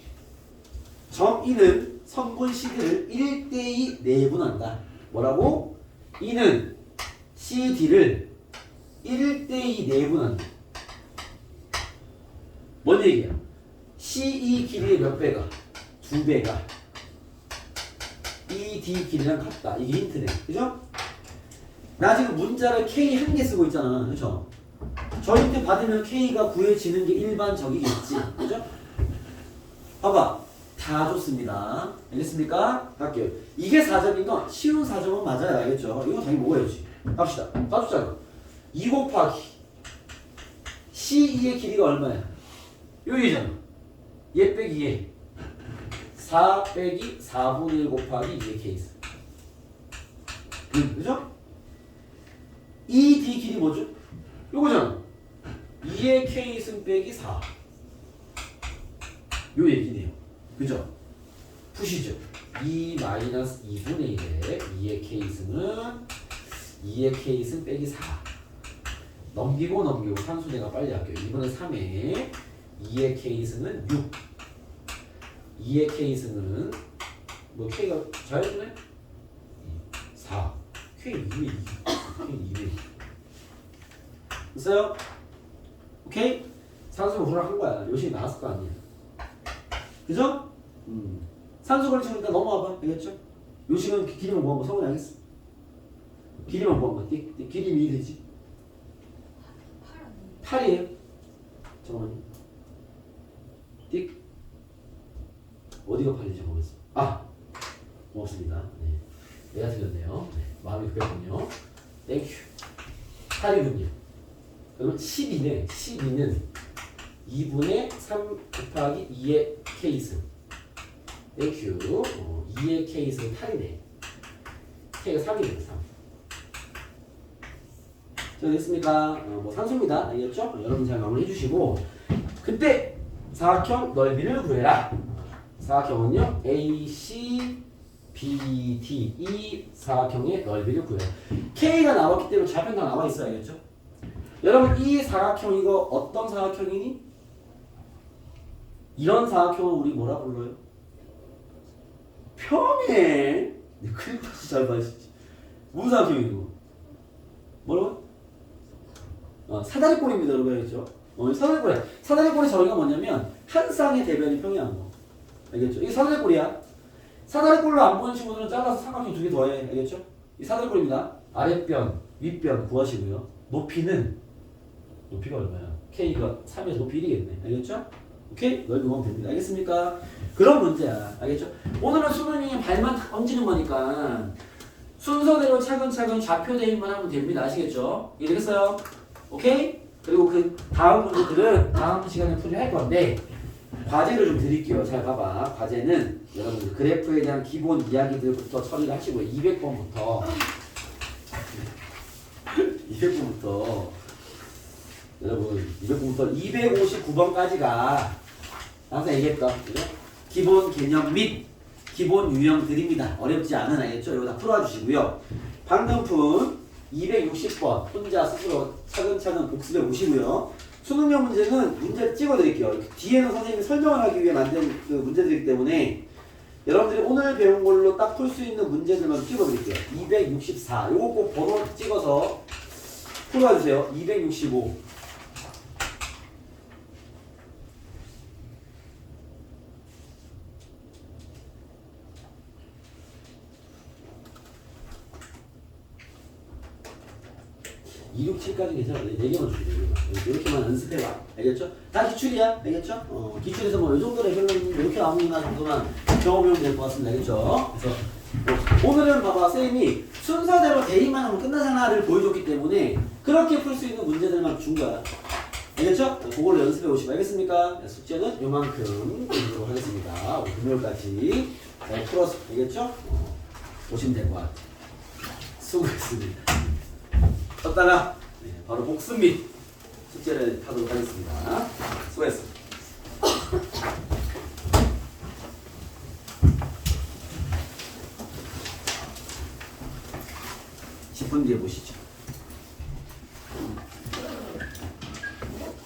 점 E는 선분 CD를 1대2 내분한다. 뭐라고? E는 CD를 1대2 내분한다. 뭔 얘기야? CE 길이의 몇 배가? 2배가 ED 길이랑 같다. 이게 힌트네. 그죠? 나 지금 문자를 K 한 개 쓰고 있잖아. 그죠? 저 힌트 받으면 K가 구해지는 게 일반적이겠지. 그죠? 봐봐. 다 좋습니다. 알겠습니까? 갈게요. 이게 4점인 건 쉬운 4점은 맞아요. 알겠죠? 이거 당연히 먹어야지. 갑시다. 가숫자로 2 곱하기 CE의 길이가 얼마야? 여기잖아. 얘 빼기 얘 4 빼기 4분의 1 곱하기 2의 케이스. 그죠? ED 길이 뭐죠? 요거잖아. 2의 K승 빼기 4. 요 얘기네요. 그죠? 푸시죠. 2 마이너스 2분의 1에 2의 K승은 2의 K승 빼기 4. 넘기고 산수 내가 빨리 할게요. 이번엔 3에 2의 K승은 6. 2의 K승은 뭐 K가 자연수네? 4. K 2의 2. K 2의 2. 됐어요? 오케이? 산수 구분한 거야. 요식이 나왔을 거 아니야. 그죠? 산수 걸리니까 넘어와봐. 알겠죠? 요식은 길이만 구한 거 성훈이 알겠어? 길이만 구한 거. 길이 미 되지? 8이에요. 잠깐만요. 어디가 8인지 모르겠어. 아! 고맙습니다. 네. 내가 틀렸네요. 네, 마음이 급했군요. 땡큐. 8이군요. 그러면 12네. 12는 2분의 3 곱하기 2의 케이스. 땡큐. 2의 케이스는 8이네. K가 3이네요. 3. 자, 됐습니까? 뭐 산수입니다. 알겠죠? 여러분 잘 마무리해 주시고 그때 사각형 넓이를 구해라. 사각형은요 AC, BD 이 사각형의 넓이를 구해라. K가 나왔기 때문에 좌편 다 나와 있어요. 알겠죠? 여러분 이 사각형 이거 어떤 사각형이니? 이런 사각형을 우리 뭐라 불러요? 평행. 그림 다시 잘 봐야지. 무슨 사각형이고? 뭐라고? 사다리꼴입니다. 여러분 알겠죠? 사다리꼴이야. 사다리꼴의 정의가 뭐냐면 한 쌍의 대변이 평행한 거. 알겠죠? 이게 사다리꼴이야. 사다리꼴로 안 보는 친구들은 잘라서 삼각형 2개 더해. 알겠죠? 이 사다리꼴입니다. 아랫변, 윗변 구하시고요. 높이가 얼마야? K가 3에서 높이 1이겠네. 알겠죠? 오케이? 넓이 구하면 됩니다. 알겠습니까? 그런 문제야. 알겠죠? 오늘은 수능이 발만 얹는 거니까 순서대로 차근차근 좌표 대입만 하면 됩니다. 아시겠죠? 이해되겠어요? 오케이? 그리고 그 다음 문제들은 다음 시간에 풀이할 건데 과제를 좀 드릴게요. 잘 봐봐. 과제는 여러분들 그래프에 대한 기본 이야기들부터 처리를 하시고요. 200번부터 200번부터 여러분 200번부터 259번까지가 항상 얘기했던 그죠? 기본 개념 및 기본 유형들입니다. 어렵지 않은 알겠죠? 이거 다 풀어주시고요. 방금 푼 260번 혼자 스스로 차근차근 복습해 보시고요. 수능형 문제는 문제 찍어드릴게요. 뒤에는 선생님이 설명을 하기 위해 만든 그 문제들이기 때문에 여러분들이 오늘 배운 걸로 딱 풀 수 있는 문제들만 찍어드릴게요. 264 요거 꼭 번호 찍어서 풀어주세요. 265 267까지 괜찮아요. 4개만 줄게. 이렇게만 연습해봐. 알겠죠? 다 기출이야. 알겠죠? 기출에서 뭐 이 정도 레벨은 이렇게 나오나 정도만 경험해보면 될 것 같습니다. 알겠죠? 그래서 오늘은 봐봐. 쌤이 순서대로 대입만 하면 끝나잖아를 보여줬기 때문에 그렇게 풀 수 있는 문제들만 준 거야. 알겠죠? 그걸로 연습해 오시고 알겠습니까? 숙제는 요만큼 드리도록 하겠습니다. 오늘 금요일까지 잘 풀어서 알겠죠? 보시면 될 것 같아요. 수고했습니다. 쳤다가 바로 복습 및 숙제를 하도록 하겠습니다. 수고했습니다. 10분 뒤에 보시죠.